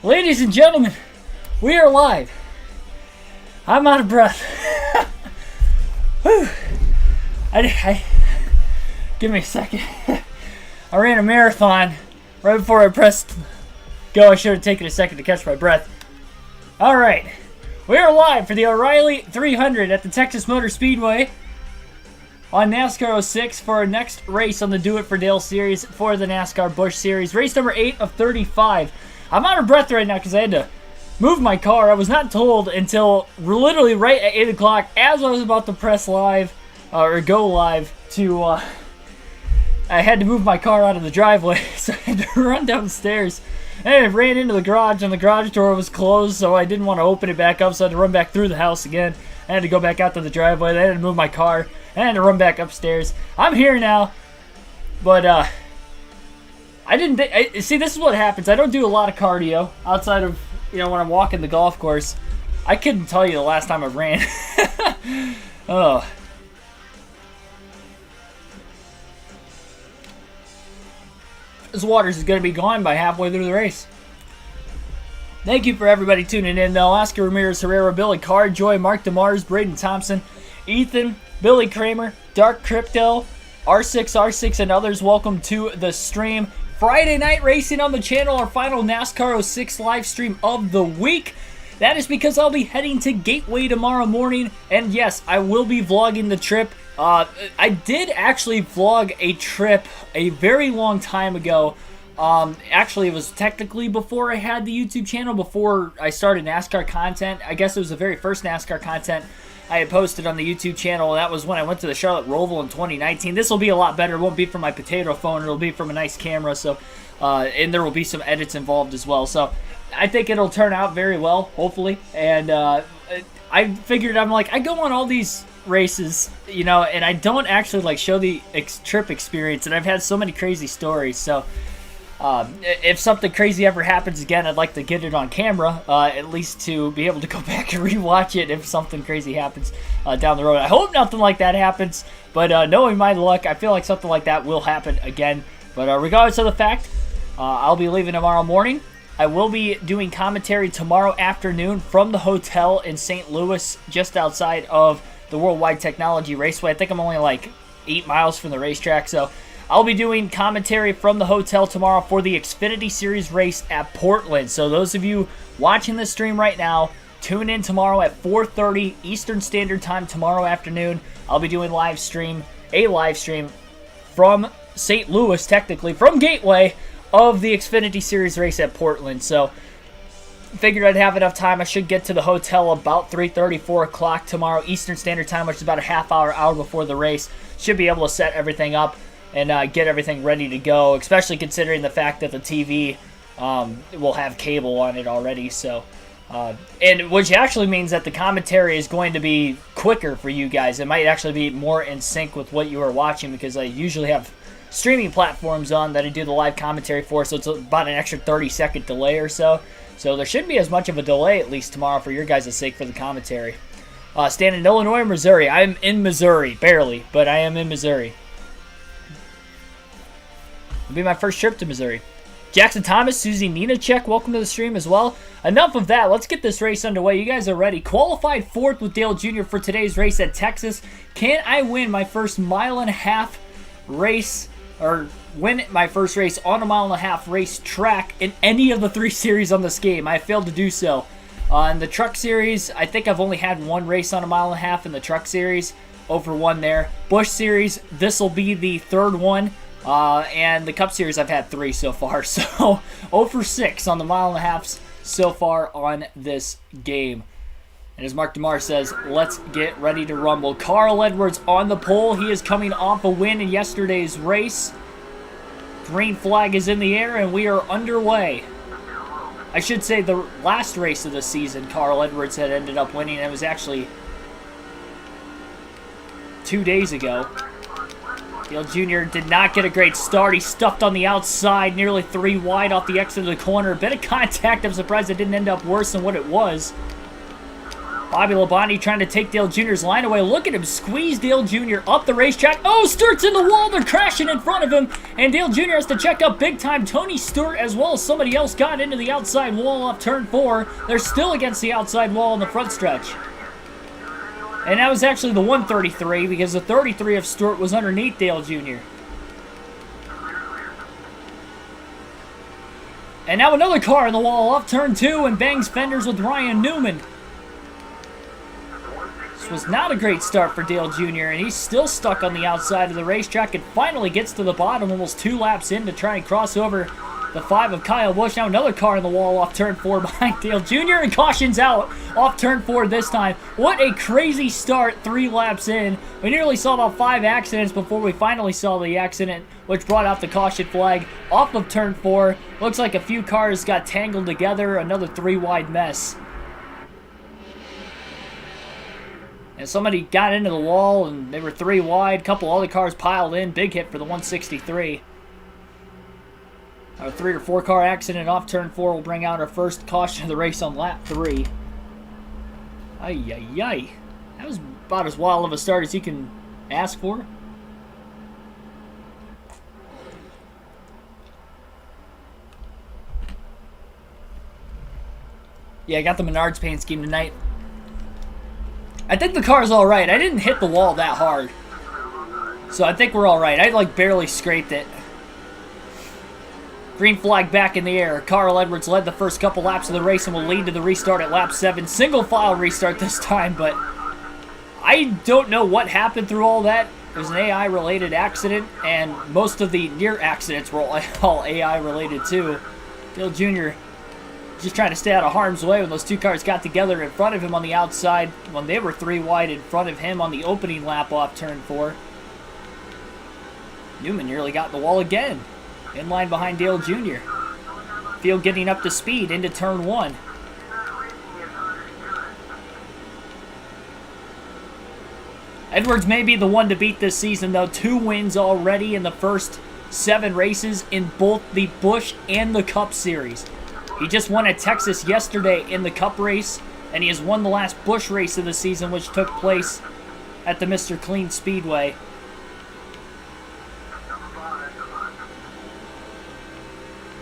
Ladies and gentlemen, we are live. I'm out of breath. Whew. Give me a second. I ran a marathon right before I pressed go. I should have taken a second to catch my breath. All right, we are live for the O'Reilly 300 at the Texas Motor Speedway on NASCAR 06 for our next race on the Do It for Dale series for the NASCAR Busch series. Race number 8 of 35. I'm out of breath right now because I had to move my car. I was not told until literally right at 8 o'clock as I was about to press live or go live to I had to move my car out of the driveway, so I had to run downstairs. And I ran into the garage, and the garage door was closed, so I didn't want to open it back up, so I had to run back through the house again. I had to go back out to the driveway. Then I had to move my car. I had to run back upstairs. I'm here now, but I didn't see, this is what happens. I don't do a lot of cardio outside of, when I'm walking the golf course. I couldn't tell you the last time I ran. Oh. This water's going to be gone by halfway through the race. Thank you for everybody tuning in, though. Oscar Ramirez Herrera, Billy Cardjoy, Mark DeMars, Braden Thompson, Ethan, Billy Kramer, Dark Crypto, R6, and others. Welcome to the stream. Friday night racing on the channel, our final NASCAR 06 live stream of the week. That is because I'll be heading to Gateway tomorrow morning, and yes, I will be vlogging the trip. I did actually vlog a trip a very long time ago. Actually, it was technically before I had the YouTube channel, before I started NASCAR content. I guess it was the very first NASCAR content I had posted on the YouTube channel. That was when I went to the Charlotte Roval in 2019. This will be a lot better. It won't be from my potato phone. It'll be from a nice camera. So, and there will be some edits involved as well. So, I think it'll turn out very well, hopefully. And I figured, I go on all these races, and I don't actually show the trip experience. And I've had so many crazy stories. So, if something crazy ever happens again, I'd like to get it on camera, at least to be able to go back and rewatch it if something crazy happens down the road. I hope nothing like that happens, but knowing my luck, I feel like something like that will happen again. But regardless of the fact, I'll be leaving tomorrow morning. I will be doing commentary tomorrow afternoon from the hotel in St. Louis, just outside of the Worldwide Technology Raceway. I think I'm only 8 miles from the racetrack, so I'll be doing commentary from the hotel tomorrow for the Xfinity Series race at Portland. So those of you watching this stream right now, tune in tomorrow at 4:30 Eastern Standard Time tomorrow afternoon. I'll be doing a live stream from St. Louis, technically, from Gateway, of the Xfinity Series race at Portland. So figured I'd have enough time. I should get to the hotel about 3:30, 4 o'clock tomorrow Eastern Standard Time, which is about a half hour before the race. Should be able to set everything up and get everything ready to go, especially considering the fact that the TV will have cable on it already. So, and which actually means that the commentary is going to be quicker for you guys. It might actually be more in sync with what you are watching, because I usually have streaming platforms on that I do the live commentary for, so it's about an extra 30-second delay or so. So there shouldn't be as much of a delay, at least tomorrow, for your guys' sake for the commentary. Staying in Illinois or Missouri? I'm in Missouri, barely, but I am in Missouri. It'll be my first trip to Missouri. Jackson Thomas, Susie Ninacek, welcome to the stream as well. Enough of that. Let's get this race underway. You guys are ready. Qualified 4th with Dale Jr. for today's race at Texas. Can I win my first mile-and-a-half race, or win my first race on a mile-and-a-half race track in any of the 3 series on this game? I failed to do so. In the Truck Series, I think I've only had 1 race on a mile-and-a-half in the Truck Series. 0-for-1 there. Busch Series, this will be the 3rd one. And the Cup Series, I've had 3 so far. So 0-for-6 on the mile-and-a-halfs so far on this game. And as Mark DeMar says, let's get ready to rumble. Carl Edwards on the pole. He is coming off a win in yesterday's race. Green flag is in the air, and we are underway. I should say the last race of the season, Carl Edwards had ended up winning. It was actually 2 days ago. Dale Jr. did not get a great start. He stuffed on the outside, nearly 3 wide off the exit of the corner. A bit of contact. I'm surprised it didn't end up worse than what it was. Bobby Labonte trying to take Dale Jr.'s line away. Look at him squeeze Dale Jr. up the racetrack. Oh, Stewart's in the wall. They're crashing in front of him. And Dale Jr. has to check up big time. Tony Stewart as well as somebody else got into the outside wall off turn 4. They're still against the outside wall in the front stretch. And that was actually the 133 because the 33 of Stewart was underneath Dale Jr. And now another car in the wall off turn 2 and bangs fenders with Ryan Newman. This was not a great start for Dale Jr. and he's still stuck on the outside of the racetrack and finally gets to the bottom almost 2 laps in to try and cross over the 5 of Kyle Busch. Now another car in the wall off turn 4 behind Dale Jr. and cautions out off turn 4 this time. What a crazy start 3 laps in. We nearly saw about 5 accidents before we finally saw the accident which brought out the caution flag off of turn 4. Looks like a few cars got tangled together. Another 3-wide mess. And somebody got into the wall and they were 3 wide. A couple other cars piled in. Big hit for the 163. Our 3 or 4 car accident off turn 4 will bring out our first caution of the race on lap 3. Ay. That was about as wild of a start as you can ask for. Yeah, I got the Menards paint scheme tonight. I think the car's alright. I didn't hit the wall that hard. So I think we're alright. I like barely scraped it. Green flag back in the air. Carl Edwards led the first couple laps of the race and will lead to the restart at lap 7. Single file restart this time, but I don't know what happened through all that. It was an AI related accident and most of the near accidents were all AI related too. Dale Jr. just trying to stay out of harm's way when those 2 cars got together in front of him on the outside when they were 3 wide in front of him on the opening lap off turn 4. Newman nearly got in the wall again. In line behind Dale Jr. Field getting up to speed into turn 1. Edwards may be the one to beat this season though. 2 wins already in the first 7 races in both the Busch and the Cup Series. He just won at Texas yesterday in the Cup race, and he has won the last Busch race of the season, which took place at the Mr. Clean Speedway.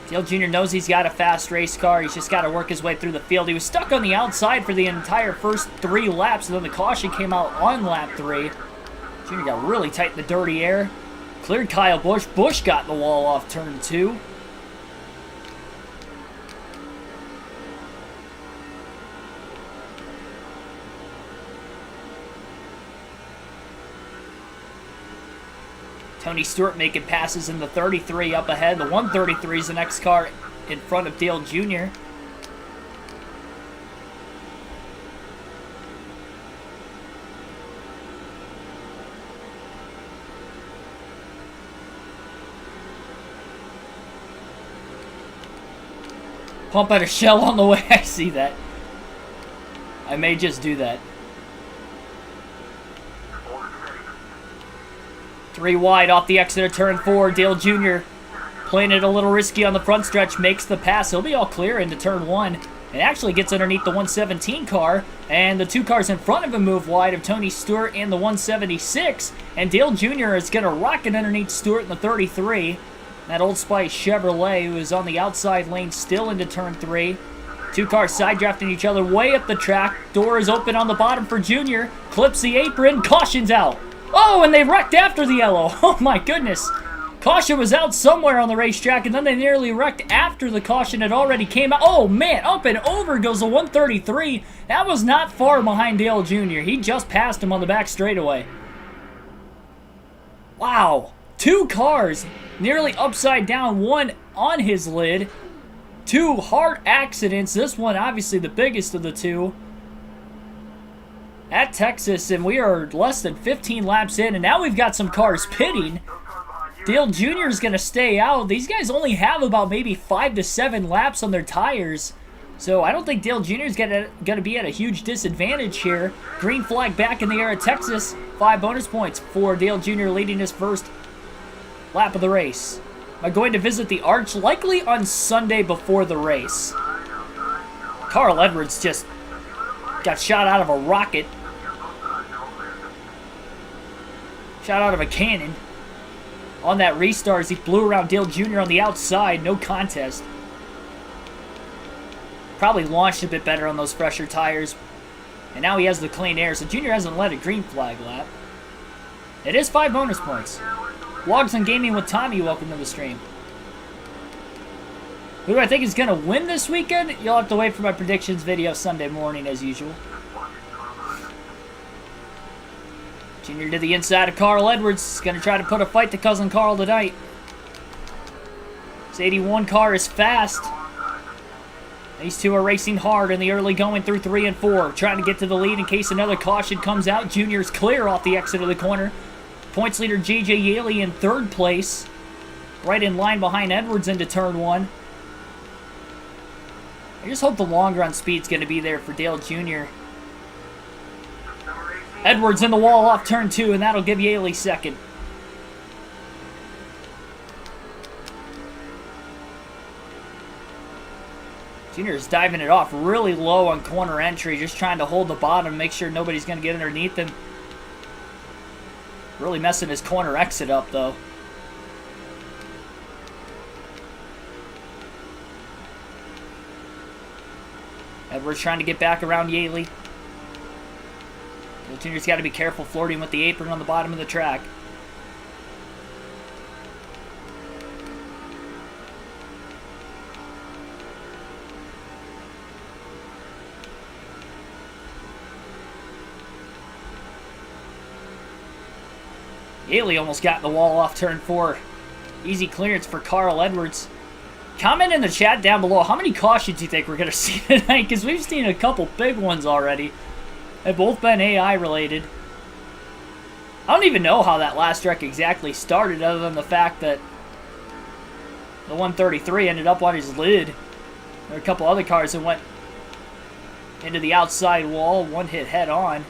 Dale Jr. knows he's got a fast race car. He's just got to work his way through the field. He was stuck on the outside for the entire first 3 laps, and then the caution came out on lap 3. Jr. got really tight in the dirty air. Cleared Kyle Busch. Busch got in the wall off turn 2. Tony Stewart making passes in the 33 up ahead. The 133 is the next car in front of Dale Jr. Pump out a shell on the way. I see that. I may just do that. 3 wide off the exit of turn 4. Dale Jr. playing it a little risky on the front stretch. Makes the pass. He'll be all clear into turn 1. And actually gets underneath the 117 car. And the 2 cars in front of him move wide of Tony Stewart and the 176. And Dale Jr. is going to rocket underneath Stewart in the 33. That Old Spice Chevrolet who is on the outside lane still into turn 3. 2 cars side drafting each other way up the track. Door is open on the bottom for Jr. Clips the apron. Caution's out. Oh, and they wrecked after the yellow. Oh, my goodness. Caution was out somewhere on the racetrack, and then they nearly wrecked after the caution had already came out. Oh, man, up and over goes the 133. That was not far behind Dale Jr. He just passed him on the back straightaway. Wow. 2 cars nearly upside down, 1 on his lid. 2 hard accidents. This one, obviously, the biggest of the 2. At Texas, and we are less than 15 laps in, and now we've got some cars pitting. Dale Jr. is going to stay out. These guys only have about maybe 5 to 7 laps on their tires, so I don't think Dale Jr. is going to be at a huge disadvantage here. Green flag back in the air at Texas. 5 bonus points for Dale Jr. leading his first lap of the race. Am I going to visit the Arch? Likely on Sunday before the race. Carl Edwards just got shot out of a rocket. Shot out of a cannon. On that restart as he blew around Dale Jr. on the outside. No contest. Probably launched a bit better on those fresher tires. And now he has the clean air, so Jr. hasn't led a green flag lap. It is 5 bonus points. Vlogs on Gaming with Tommy, welcome to the stream. Who do I think is going to win this weekend? You'll have to wait for my predictions video Sunday morning as usual. Junior to the inside of Carl Edwards. Going to try to put a fight to Cousin Carl tonight. This 81 car is fast. These two are racing hard in the early going through 3 and 4. Trying to get to the lead in case another caution comes out. Junior's clear off the exit of the corner. Points leader J.J. Yaley in 3rd place. Right in line behind Edwards into turn 1. I just hope the long run speed's going to be there for Dale Jr. Edwards in the wall off turn 2, and that'll give Yaley 2nd. Junior's diving it off really low on corner entry, just trying to hold the bottom, make sure nobody's going to get underneath him. Really messing his corner exit up, though. Edwards trying to get back around Yaley. Junior's got to be careful flirting with the apron on the bottom of the track. Yaley almost got in the wall off turn 4. Easy clearance for Carl Edwards. Comment in the chat down below how many cautions you think we're going to see tonight, because we've seen a couple big ones already. They've both been AI related. I don't even know how that last wreck exactly started, other than the fact that the 133 ended up on his lid. There were a couple other cars that went into the outside wall. One hit head on.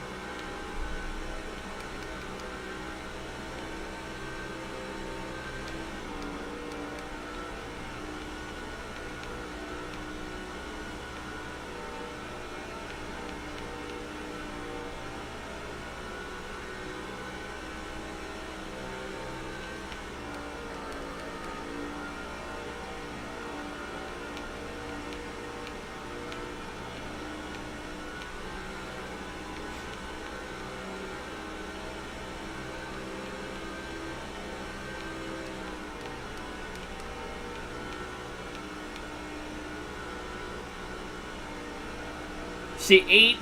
See, 8,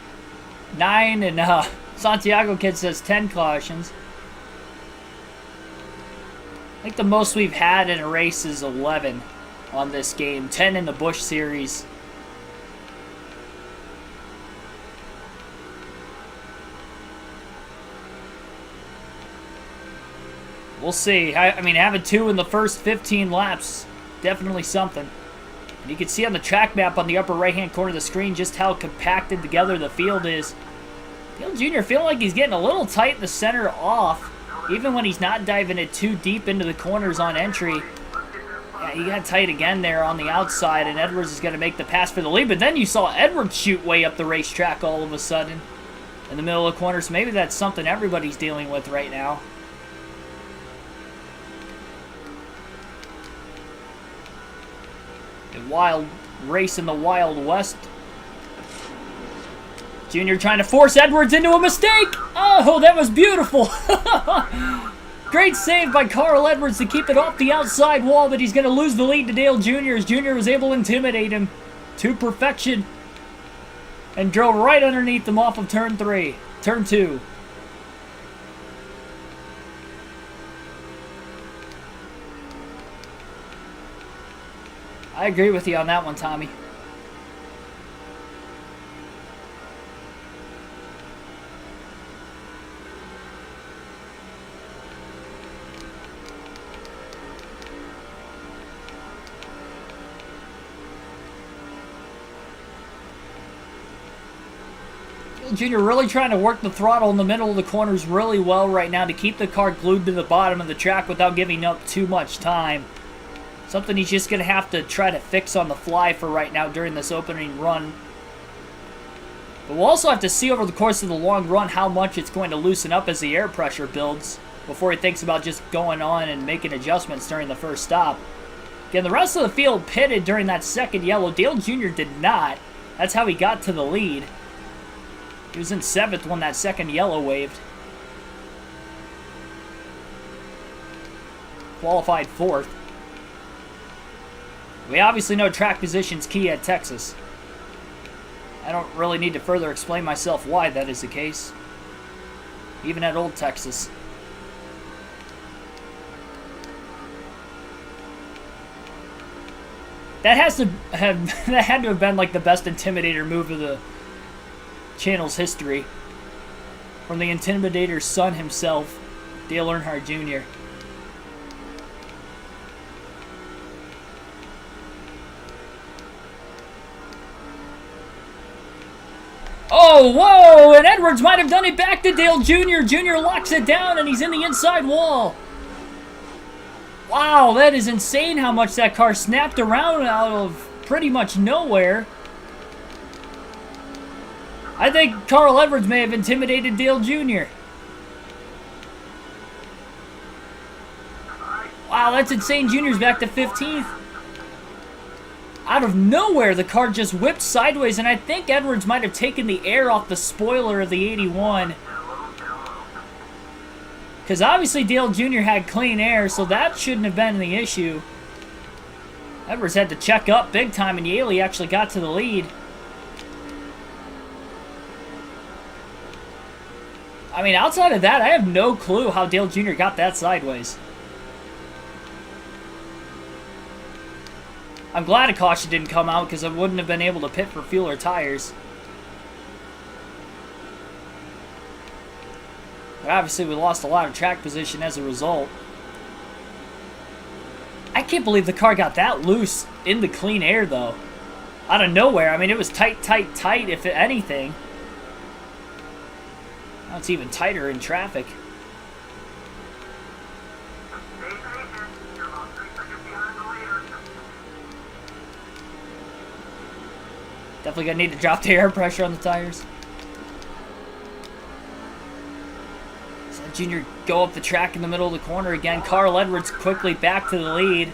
9, and Santiago Kid says 10 cautions. I think the most we've had in a race is 11 on this game. 10 in the Busch series. We'll see. I mean, having 2 in the first 15 laps, definitely something. And you can see on the track map on the upper right-hand corner of the screen just how compacted together the field is. Dale Jr. feeling like he's getting a little tight in the center off, even when he's not diving it too deep into the corners on entry. Yeah, he got tight again there on the outside, and Edwards is going to make the pass for the lead. But then you saw Edwards shoot way up the racetrack all of a sudden in the middle of the corner, so maybe that's something everybody's dealing with right now. A wild race in the Wild West. Junior trying to force Edwards into a mistake. Oh, that was beautiful. Great save by Carl Edwards to keep it off the outside wall, but he's going to lose the lead to Dale Jr. as Jr. was able to intimidate him to perfection and drove right underneath him off of turn 3. Turn 2. I agree with you on that one, Tommy. Junior really trying to work the throttle in the middle of the corners really well right now to keep the car glued to the bottom of the track without giving up too much time. Something he's just going to have to try to fix on the fly for right now during this opening run But we'll also have to see over the course of the long run how much it's going to loosen up as the air pressure builds before he thinks about just going on and making adjustments during the first stop. Again, the rest of the field pitted during that second yellow. Dale Jr. did not. That's how he got to the lead. He was in 7th when that second yellow waved. Qualified 4th. We obviously know track position's key at Texas. I don't really need to further explain myself why that is the case. Even at Old Texas. That had to have been like the best Intimidator move of the channel's history. From the Intimidator's son himself, Dale Earnhardt Jr. Oh, whoa! And Edwards might have done it back to Dale Jr. Jr. locks it down and he's in the inside wall. Wow, that is insane how much that car snapped around out of pretty much nowhere. I think Carl Edwards may have intimidated Dale Jr. Wow, that's insane. Junior's back to 15th. Out of nowhere, the car just whipped sideways, and I think Edwards might have taken the air off the spoiler of the 81. Because obviously Dale Jr. had clean air, so that shouldn't have been the issue. Edwards had to check up big time, and Yaley actually got to the lead. I mean, outside of that, I have no clue how Dale Jr. got that sideways. I'm glad a caution didn't come out because I wouldn't have been able to pit for fuel or tires. But obviously we lost a lot of track position as a result. I can't believe the car got that loose in the clean air though. Out of nowhere. I mean, it was tight, tight, tight if anything. Now it's even tighter in traffic. Definitely gonna need to drop the air pressure on the tires. So Junior go up the track in the middle of the corner again. Carl Edwards quickly back to the lead.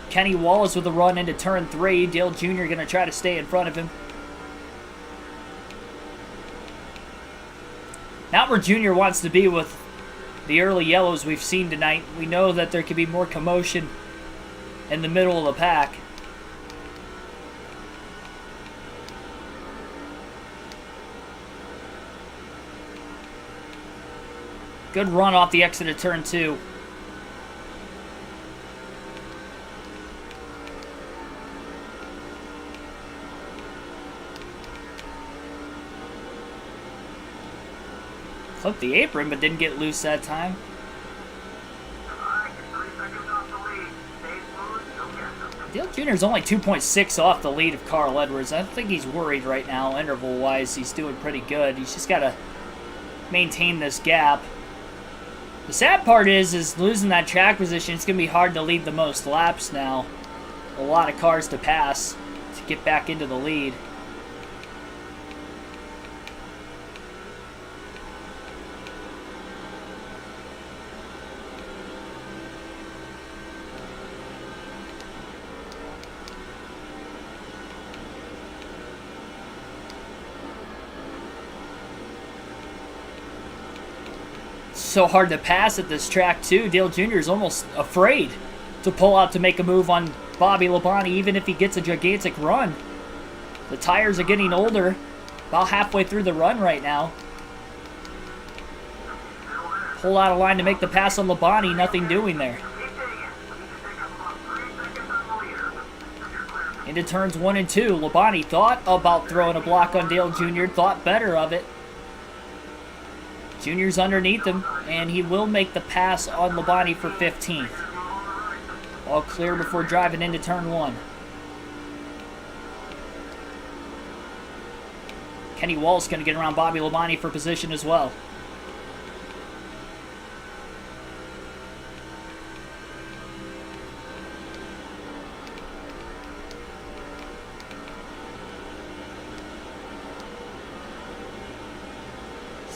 Kenny Wallace with a run into turn 3. Dale Jr. gonna try to stay in front of him. Not where Junior wants to be with the early yellows we've seen tonight. We know that there could be more commotion in the middle of the pack. Good run off the exit of turn 2. Clipped the apron, but didn't get loose that time. Dale Jr. is only 2.6 off the lead of Carl Edwards. I don't think he's worried right now, interval-wise. He's doing pretty good. He's just got to maintain this gap. The sad part is losing that track position. It's going to be hard to lead the most laps now. A lot of cars to pass to get back into the lead. So hard to pass at this track too. Dale Jr. is almost afraid to pull out to make a move on Bobby Labonte, even if he gets a gigantic run. The tires are getting older, about halfway through the run right now. Pull out of line to make the pass on Labonte, nothing doing there. Into turns 1 and 2, Labonte thought about throwing a block on Dale Jr., thought better of it. Junior's underneath him, and he will make the pass on Labonte for 15th. All clear before driving into turn 1. Kenny Wallace going to get around Bobby Labonte for position as well.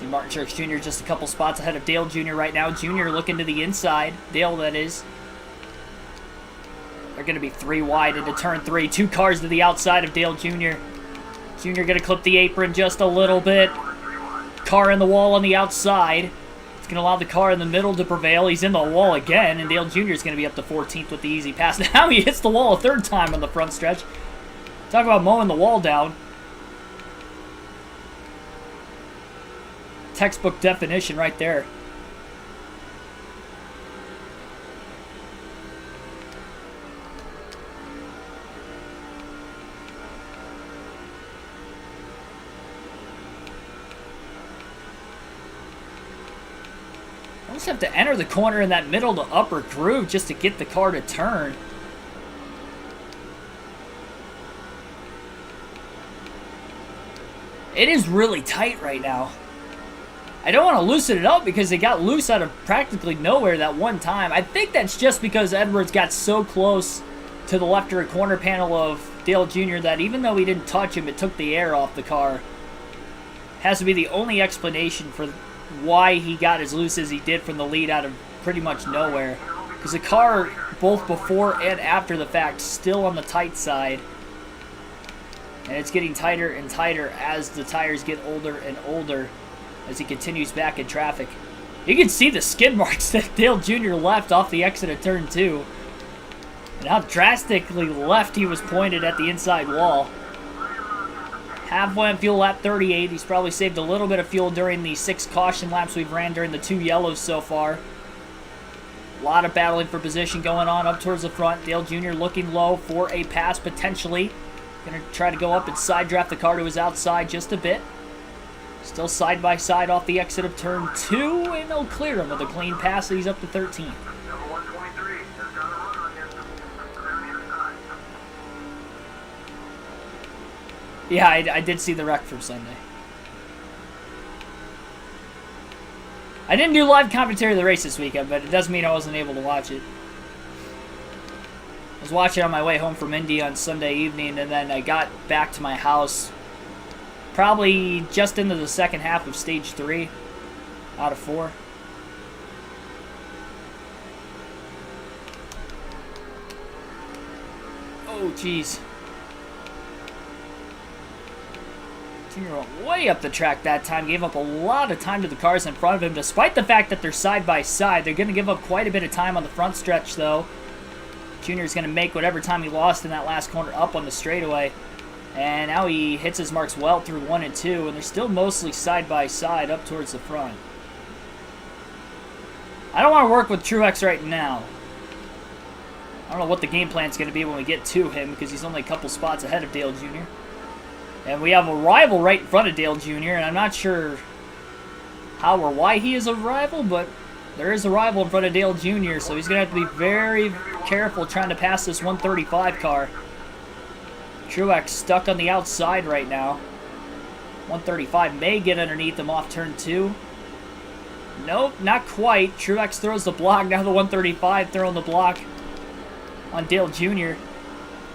See Martin Truex Jr. just a couple spots ahead of Dale Jr. right now. Jr. looking to the inside. Dale, that is. They're going to be 3 wide into turn 3. 2 cars to the outside of Dale Jr. Jr. going to clip the apron just a little bit. Car in the wall on the outside. It's going to allow the car in the middle to prevail. He's in the wall again, and Dale Jr. is going to be up to 14th with the easy pass. Now he hits the wall a 3rd time on the front stretch. Talk about mowing the wall down. Textbook definition right there. Almost have to enter the corner in that middle to upper groove just to get the car to turn. It is really tight right now. I don't want to loosen it up because they got loose out of practically nowhere that one time. I think that's just because Edwards got so close to the left rear corner panel of Dale Jr. that even though he didn't touch him, it took the air off the car. Has to be the only explanation for why he got as loose as he did from the lead out of pretty much nowhere. Because the car, both before and after the fact, still on the tight side. And it's getting tighter and tighter as the tires get older and older as he continues back in traffic. You can see the skid marks that Dale Jr. left off the exit of turn 2. And how drastically left he was pointed at the inside wall. Halfway on fuel lap 38. He's probably saved a little bit of fuel during the 6 caution laps we've ran during the 2 yellows so far. A lot of battling for position going on up towards the front. Dale Jr. looking low for a pass potentially. Going to try to go up and side draft the car to his outside just a bit. Still side by side off the exit of turn 2, and they'll clear him with a clean pass. He's up to 13. Yeah, I did see the wreck from Sunday. I didn't do live commentary of the race this weekend, but it doesn't mean I wasn't able to watch it. I was watching on my way home from Indy on Sunday evening, and then I got back to my house probably just into the second half of stage 3 out of 4. Oh, jeez. Junior went way up the track that time, gave up a lot of time to the cars in front of him, despite the fact that they're side by side. They're going to give up quite a bit of time on the front stretch, though. Junior's going to make whatever time he lost in that last corner up on the straightaway. And now he hits his marks well through 1 and 2, and they're still mostly side by side up towards the front. I don't want to work with Truex right now. I don't know what the game plan's going to be when we get to him, because he's only a couple spots ahead of Dale Jr. And we have a rival right in front of Dale Jr., and I'm not sure how or why he is a rival, but there is a rival in front of Dale Jr., so he's going to have to be very careful trying to pass this 135 car. Truex stuck on the outside right now. 135 may get underneath him off turn 2. Nope, not quite. Truex throws the block. Now the 135 throwing the block on Dale Jr.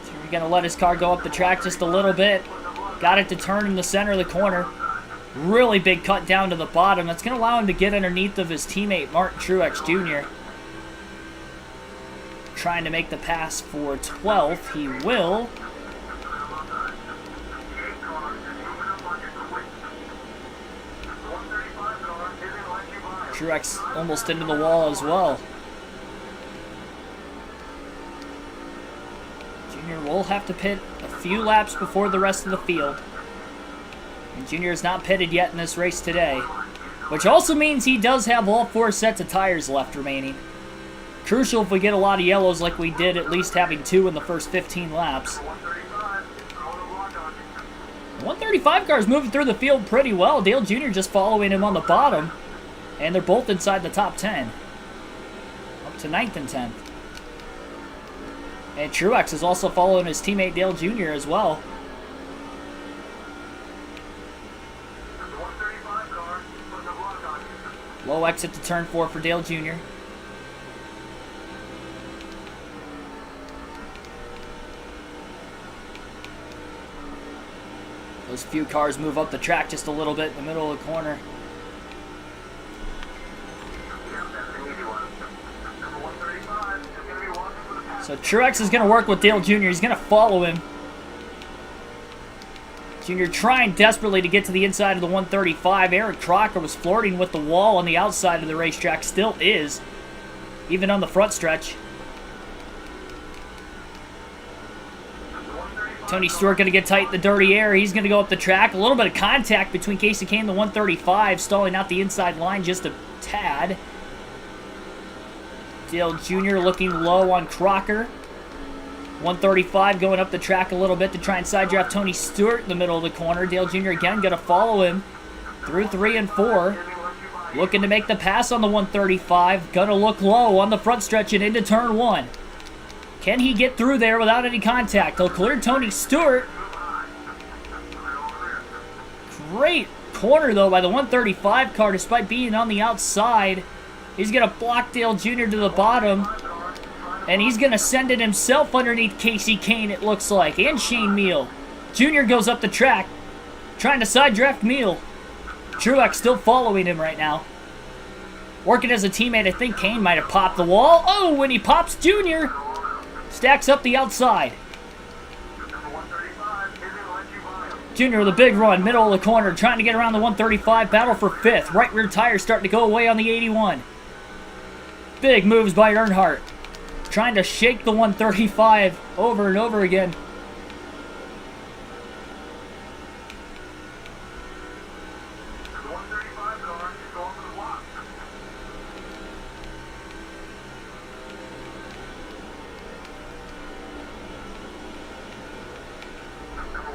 So we're going to let his car go up the track just a little bit. Got it to turn in the center of the corner. Really big cut down to the bottom. That's going to allow him to get underneath of his teammate, Martin Truex Jr. Trying to make the pass for 12th. He will. Truex almost into the wall as well. Junior will have to pit a few laps before the rest of the field. And Junior is not pitted yet in this race today, which also means he does have all 4 sets of tires left remaining. Crucial if we get a lot of yellows like we did, at least having 2 in the first 15 laps. The 135 car is moving through the field pretty well. Dale Jr. just following him on the bottom. And they're both inside the top 10. Up to 9th and 10th. And Truex is also following his teammate Dale Jr. as well. Low exit to turn 4 for Dale Jr. Those few cars move up the track just a little bit in the middle of the corner. So Truex is going to work with Dale Jr. He's going to follow him. Jr. trying desperately to get to the inside of the 135. Eric Crocker was flirting with the wall on the outside of the racetrack. Still is. Even on the front stretch. Tony Stewart going to get tight in the dirty air. He's going to go up the track. A little bit of contact between Casey Kane and the 135. Stalling out the inside line just a tad. Dale Jr. looking low on Crocker. 135 going up the track a little bit to try and side draft Tony Stewart in the middle of the corner. Dale Jr. again going to follow him through 3 and 4. Looking to make the pass on the 135. Going to look low on the front stretch and into turn 1. Can he get through there without any contact? He'll clear Tony Stewart. Great corner, though, by the 135 car, despite being on the outside. He's going to block Dale Jr. to the bottom. And he's going to send it himself underneath Casey Kane, it looks like, and Shane Meal. Jr. goes up the track, trying to side draft Meal. Truex still following him right now. Working as a teammate, I think Kane might have popped the wall. Oh, when he pops Jr., stacks up the outside. Jr. with a big run, middle of the corner, trying to get around the 135, battle for 5th. Right rear tire starting to go away on the 81. Big moves by Earnhardt. Trying to shake the 135 over and over again.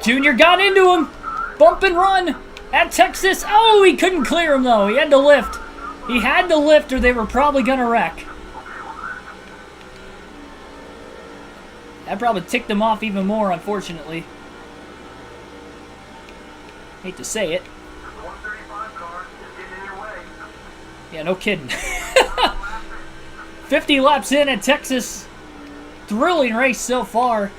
Junior got into him. Bump and run at Texas. Oh, he couldn't clear him, though. He had to lift. He had to lift or they were probably going to wreck. That probably ticked him off even more, unfortunately. Hate to say it. Yeah, no kidding. 50 laps in at Texas. Thrilling race so far.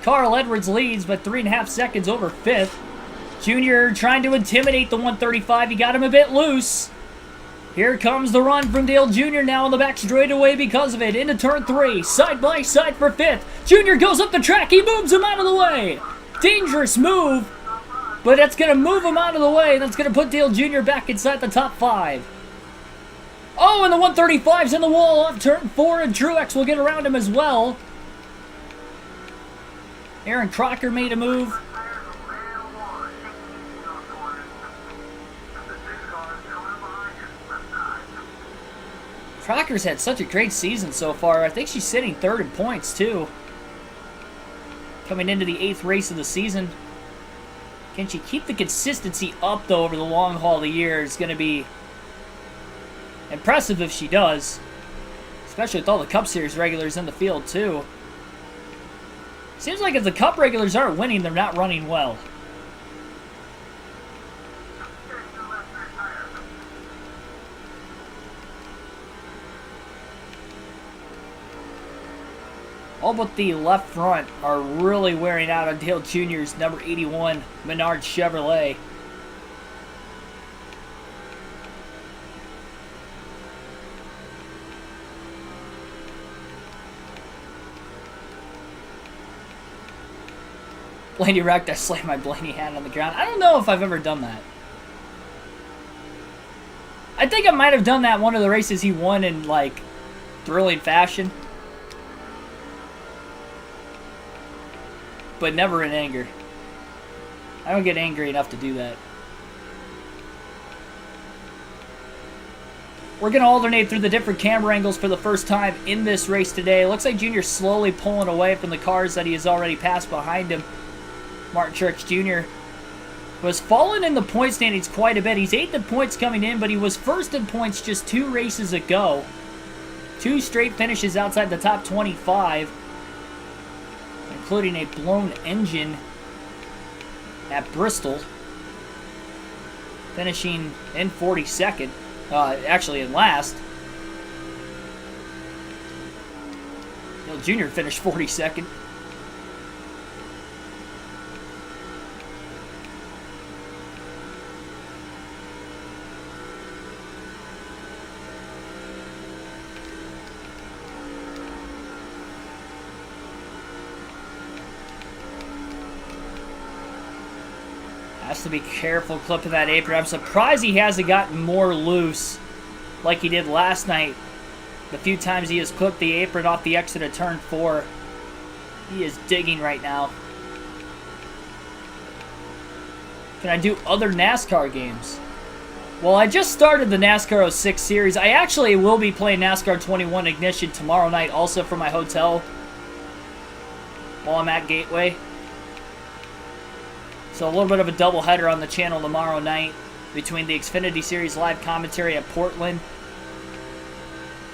Carl Edwards leads, but 3.5 seconds over 5th. Junior trying to intimidate the 135. He got him a bit loose. Here comes the run from Dale Jr. now on the back straightaway because of it. Into turn 3. Side by side for 5th. Jr. goes up the track. He moves him out of the way. Dangerous move. But that's going to move him out of the way. That's going to put Dale Jr. back inside the top 5. Oh, and the 135's in the wall off turn 4. And Truex will get around him as well. Aaron Crocker made a move. Crocker's had such a great season so far. I think she's sitting 3rd in points, too. Coming into the 8th race of the season. Can she keep the consistency up, though, over the long haul of the year? It's going to be impressive if she does. Especially with all the Cup Series regulars in the field, too. Seems like if the Cup regulars aren't winning, they're not running well. All but the left front are really wearing out on Dale Jr.'s number 81 Menard Chevrolet. Blaney wrecked. I slammed my Blaney hand on the ground. I don't know if I've ever done that. I think I might have done that one of the races he won in, like, thrilling fashion. But never in anger. I don't get angry enough to do that. We're going to alternate through the different camera angles for the first time in this race today. It looks like Junior's slowly pulling away from the cars that he has already passed behind him. Martin Truex Jr. was fallen in the point standings quite a bit. He's 8th in points coming in, but he was 1st in points just 2 races ago. 2 straight finishes outside the top 25. Including a blown engine at Bristol. Finishing in 42nd. Actually in last. Dale Jr. finished 42nd. Has to be careful clipping that apron. I'm surprised he hasn't gotten more loose like he did last night. The few times he has clipped the apron off the exit of turn 4. He is digging right now. Can I do other NASCAR games? Well, I just started the NASCAR 06 series. I actually will be playing NASCAR 21 Ignition tomorrow night also from my hotel while I'm at Gateway. So a little bit of a doubleheader on the channel tomorrow night between the Xfinity Series live commentary at Portland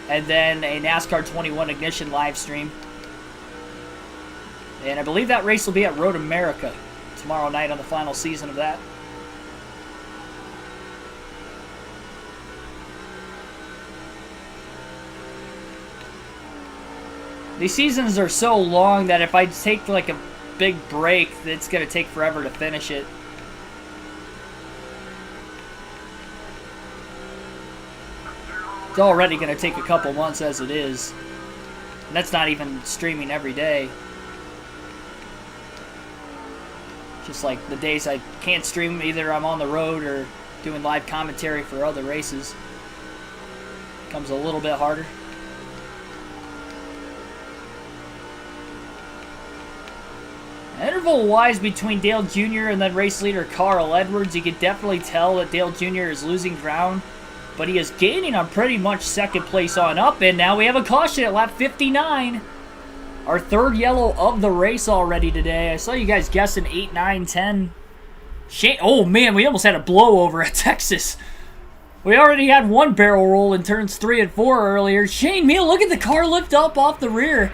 and then a NASCAR 21 Ignition live stream. And I believe that race will be at Road America tomorrow night on the final season of that. These seasons are so long that if I take like a big break, it's going to take forever to finish it. It's already going to take a couple months as it is. And that's not even streaming every day. Just like the days I can't stream, either I'm on the road or doing live commentary for other races. Becomes a little bit harder. Interval-wise between Dale Jr. and then race leader Carl Edwards, you can definitely tell that Dale Jr. is losing ground, but he is gaining on pretty much second place on up, and now we have a caution at lap 59. Our third yellow of the race already today. I saw you guys guessing 8, 9, 10. Shane, oh man, we almost had a blowover at Texas. We already had one barrel roll in turns 3 and 4 earlier. Shane Meal, look at the car lift up off the rear.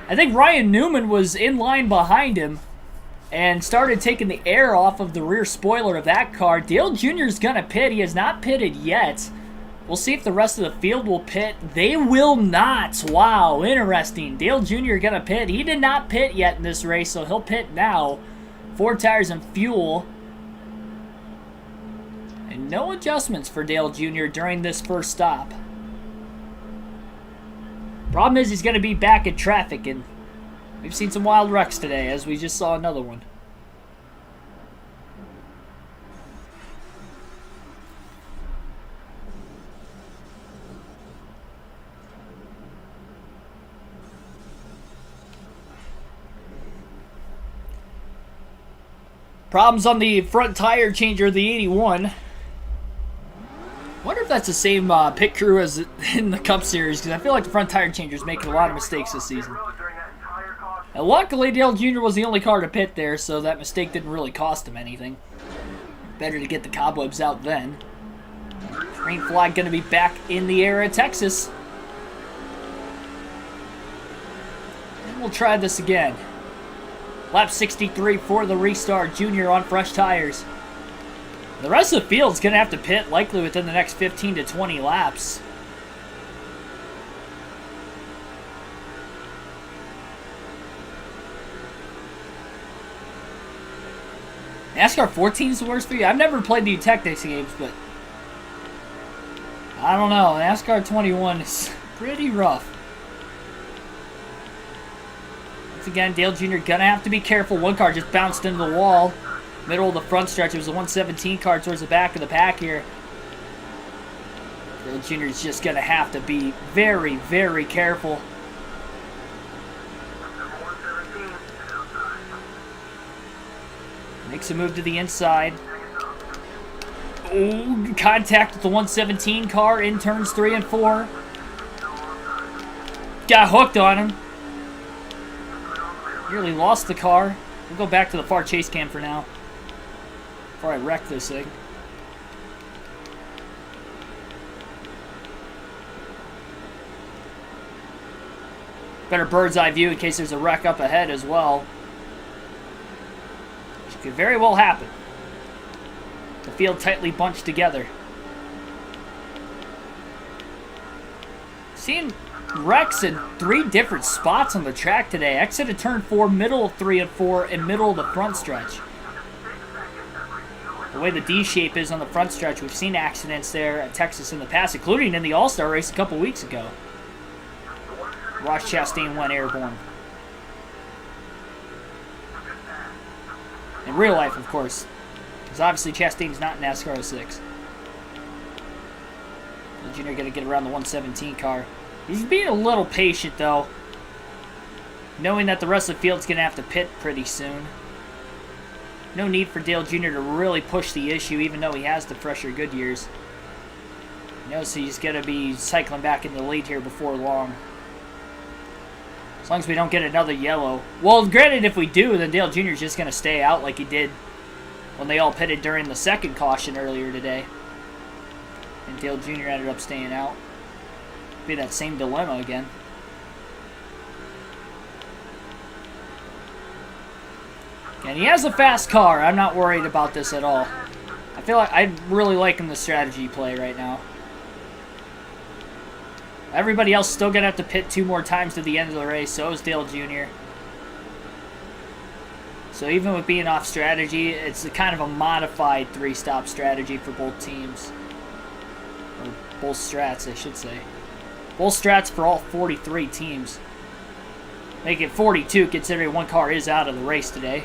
I think Ryan Newman was in line behind him and started taking the air off of the rear spoiler of that car. Dale Jr. is going to pit. He has not pitted yet. We'll see if the rest of the field will pit. They will not. Wow, interesting. Dale Jr. going to pit. He did not pit yet in this race, so he'll pit now. 4 tires and fuel. And no adjustments for Dale Jr. during this first stop. Problem is he's going to be back in traffic, and we've seen some wild wrecks today, as we just saw another one. Problems on the front tire changer, the 81. I wonder if that's the same pit crew as in the Cup Series, because I feel like the front tire changer is making a lot of mistakes this season. And luckily, Dale Jr. was the only car to pit there, so that mistake didn't really cost him anything. Better to get the cobwebs out then. Green flag going to be back in the air at Texas. And we'll try this again. Lap 63 for the restart. Jr. on fresh tires. The rest of the field's going to have to pit likely within the next 15 to 20 laps. NASCAR 14 is the worst for you? I've never played the Tactics games, but I don't know. NASCAR 21 is pretty rough. Once again, Dale Jr. going to have to be careful. One car just bounced into the wall. Middle of the front stretch. It was a 117 car towards the back of the pack here. Dale Jr. is just going to have to be very, very careful. Makes a move to the inside. Oh, contact with the 117 car in turns 3 and 4. Got hooked on him. Nearly lost the car. We'll go back to the far chase cam for now, before I wreck this thing. Better bird's eye view in case there's a wreck up ahead as well. Which could very well happen. The field tightly bunched together. Seeing wrecks in 3 different spots on the track today. Exit of turn 4, middle of 3 and 4, and middle of the front stretch. The way the D shape is on the front stretch, we've seen accidents there at Texas in the past, including in the All-Star race a couple weeks ago. Ross Chastain went airborne. In real life, of course. Because obviously Chastain's not in NASCAR 06. The Junior going to get around the 117 car. He's being a little patient, though. Knowing that the rest of the field's going to have to pit pretty soon. No need for Dale Jr. to really push the issue, even though he has the fresher Goodyears. You know, so he's going to be cycling back in the lead here before long. As long as we don't get another yellow. Well, granted, if we do, then Dale Jr. is just going to stay out like he did when they all pitted during the second caution earlier today. And Dale Jr. ended up staying out. Be that same dilemma again. And he has a fast car. I'm not worried about this at all. I feel like I'm really liking the strategy play right now. Everybody else still going to have to pit 2 more times to the end of the race. So is Dale Jr. So even with being off strategy, it's a kind of a modified 3-stop strategy for both teams. Or both strats, I should say. Both strats for all 43 teams. Make it 42 considering one car is out of the race today.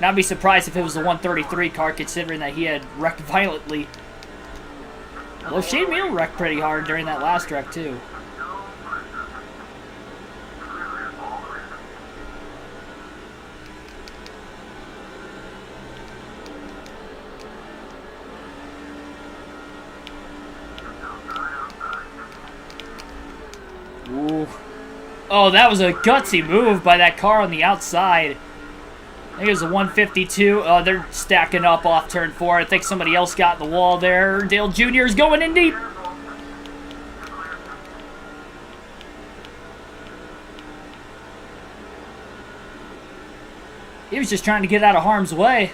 Not be surprised if it was the 133 car, considering that he had wrecked violently. Although Shane Meal wrecked pretty hard during that last wreck, too. Ooh. Oh, that was a gutsy move by that car on the outside. I think it was a 152. Oh, they're stacking up off turn 4. I think somebody else got in the wall there. Dale Jr. is going in deep. He was just trying to get out of harm's way.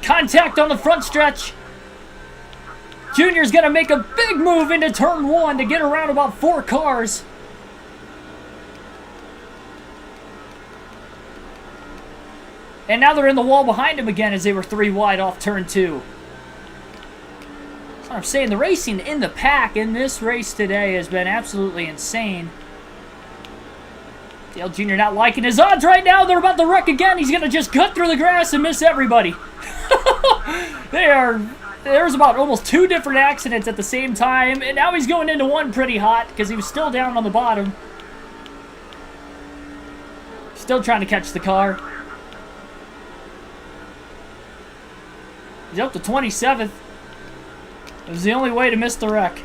Contact on the front stretch. Junior's going to make a big move into turn 1 to get around about 4 cars. And now they're in the wall behind him again as they were 3 wide off turn 2. That's what I'm saying. The racing in the pack in this race today has been absolutely insane. Dale Jr. not liking his odds right now. They're about to wreck again. He's going to just cut through the grass and miss everybody. There's about almost 2 different accidents at the same time, and now he's going into one pretty hot because he was still down on the bottom. Still trying to catch the car. He's up to 27th. It was the only way to miss the wreck.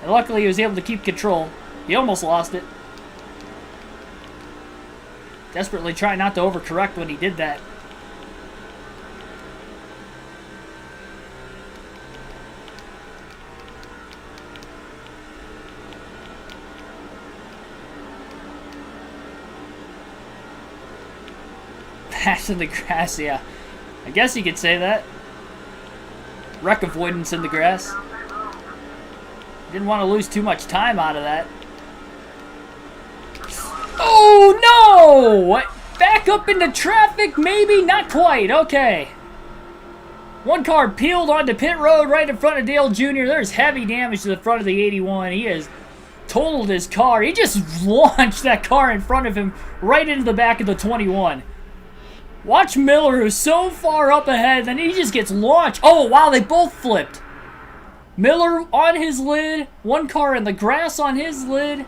And luckily he was able to keep control. He almost lost it. Desperately trying not to overcorrect when he did that. Pass in the grass, yeah. I guess you could say that. Wreck avoidance in the grass. Didn't want to lose too much time out of that. Oh, no! Back up into traffic, maybe? Not quite. Okay. One car peeled onto pit road right in front of Dale Jr. There's heavy damage to the front of the 81. He has totaled his car. He just launched that car in front of him right into the back of the 21. Watch Miller, who's so far up ahead, then he just gets launched. Oh, wow, they both flipped. Miller on his lid, one car in the grass on his lid.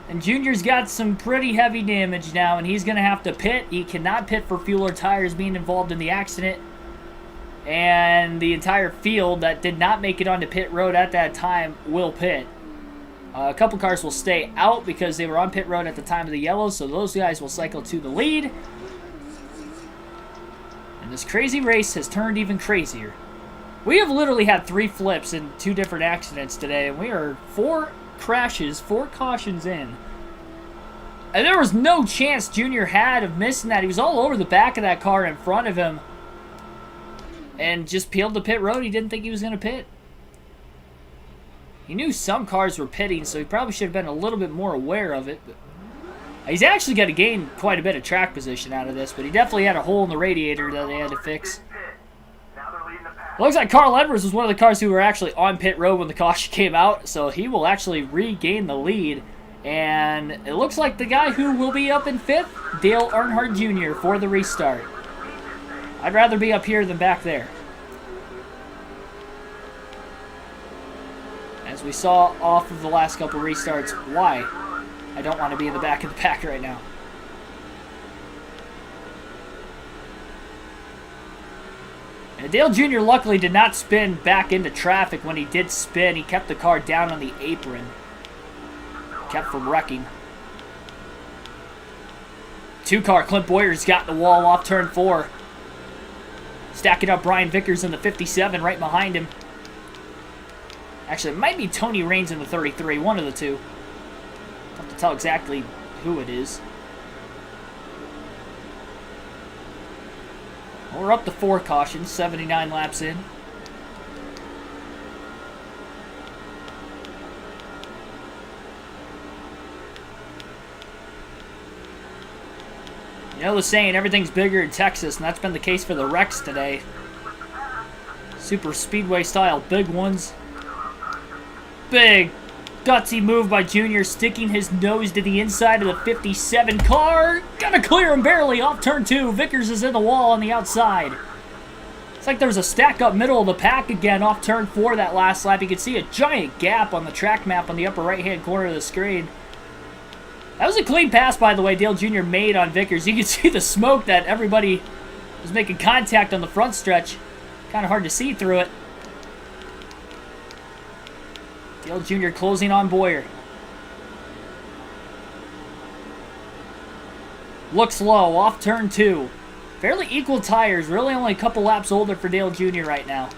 And Junior's got some pretty heavy damage now, and he's going to have to pit. He cannot pit for fuel or tires being involved in the accident. And the entire field that did not make it onto pit road at that time will pit. A couple cars will stay out because they were on pit road at the time of the yellow, so those guys will cycle to the lead. And this crazy race has turned even crazier. We have literally had 3 flips in 2 different accidents today, and we are 4 crashes, 4 cautions in. And there was no chance Junior had of missing that. He was all over the back of that car in front of him. And just peeled the pit road. He didn't think he was going to pit. He knew some cars were pitting, so he probably should have been a little bit more aware of it. But he's actually got to gain quite a bit of track position out of this, but he definitely had a hole in the radiator that they had to fix. Now they're leading the pack. It looks like Carl Edwards was one of the cars who were actually on pit road when the caution came out, so he will actually regain the lead. And it looks like the guy who will be up in 5th, Dale Earnhardt Jr. for the restart. I'd rather be up here than back there. As we saw off of the last couple restarts, why I don't want to be in the back of the pack right now. And Dale Jr. luckily did not spin back into traffic. When he did spin, he kept the car down on the apron. Kept from wrecking. 2-car, Clint Boyer's got the wall off turn 4. Stacking up Brian Vickers in the 57 right behind him. Actually, it might be Tony Raines in the 33, one of the two. Tough to tell exactly who it is. We're up to 4 cautions, 79 laps in. You know the saying, everything's bigger in Texas, and that's been the case for the wrecks today. Super speedway style, big ones. Big, gutsy move by Junior, sticking his nose to the inside of the 57 car. Gonna clear him barely off turn 2. Vickers is in the wall on the outside. It's like there was a stack up middle of the pack again off turn 4 that last lap. You can see a giant gap on the track map on the upper right-hand corner of the screen. That was a clean pass, by the way, Dale Jr. made on Vickers. You can see the smoke that everybody was making contact on the front stretch. Kind of hard to see through it. Dale Jr. closing on Boyer. Looks low, off turn 2. Fairly equal tires, really only a couple laps older for Dale Jr. right now.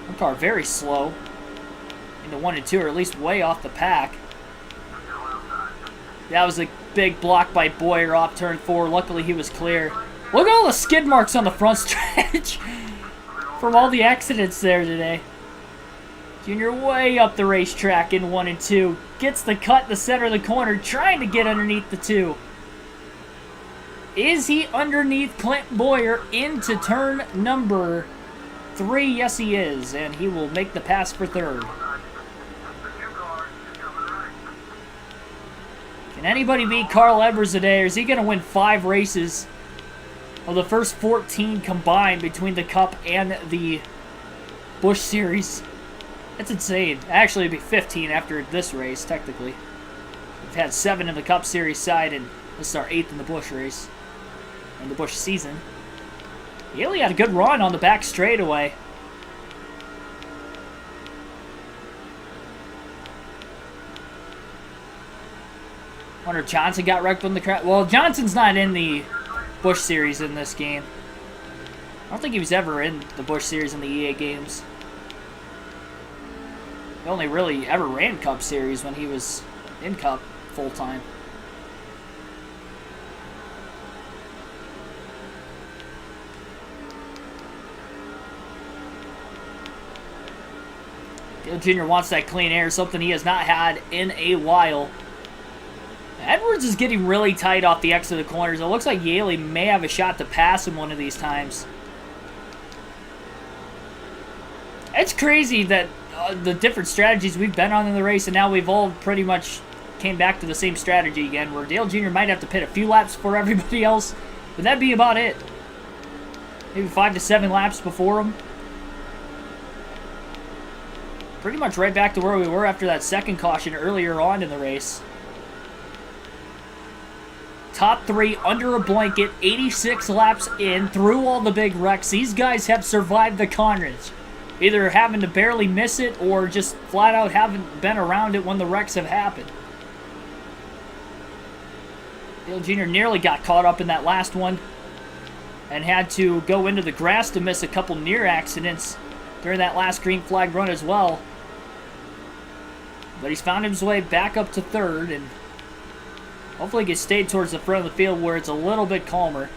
One car very slow. Into 1 and 2, or at least way off the pack. That was a big block by Boyer off turn 4. Luckily he was clear. Look at all the skid marks on the front stretch from all the accidents there today. Junior way up the racetrack in 1 and 2. Gets the cut in the center of the corner, trying to get underneath the 2. Is he underneath Clint Boyer into turn number 3? Yes, he is. And he will make the pass for 3rd. Can anybody beat Carl Edwards today, or is he going to win 5 races of the first 14 combined between the Cup and the Busch Series? That's insane. Actually, it'd be 15 after this race, technically. We've had 7 in the Cup Series side, and this is our 8th in the Busch race. In the Busch season. Yaley had a good run on the back straightaway. Wonder if Johnson got wrecked on the crash. Well, Johnson's not in the Busch Series in this game. I don't think he was ever in the Busch Series in the EA games. He only really ever ran Cup Series when he was in Cup full-time. Dale Jr. wants that clean air, something he has not had in a while. Edwards is getting really tight off the exit of the corners. It looks like Yaley may have a shot to pass him one of these times. It's crazy that the different strategies we've been on in the race, and now we've all pretty much came back to the same strategy again, where Dale Jr. might have to pit a few laps for everybody else, but that'd be about it. Maybe 5 to 7 laps before him. Pretty much right back to where we were after that second caution earlier on in the race. Top 3 under a blanket, 86 laps in, through all the big wrecks. These guys have survived the carnage. Either having to barely miss it or just flat out haven't been around it when the wrecks have happened. Dale Jr. nearly got caught up in that last one and had to go into the grass to miss a couple near accidents during that last green flag run as well. But he's found his way back up to 3rd, and hopefully gets stayed towards the front of the field where it's a little bit calmer.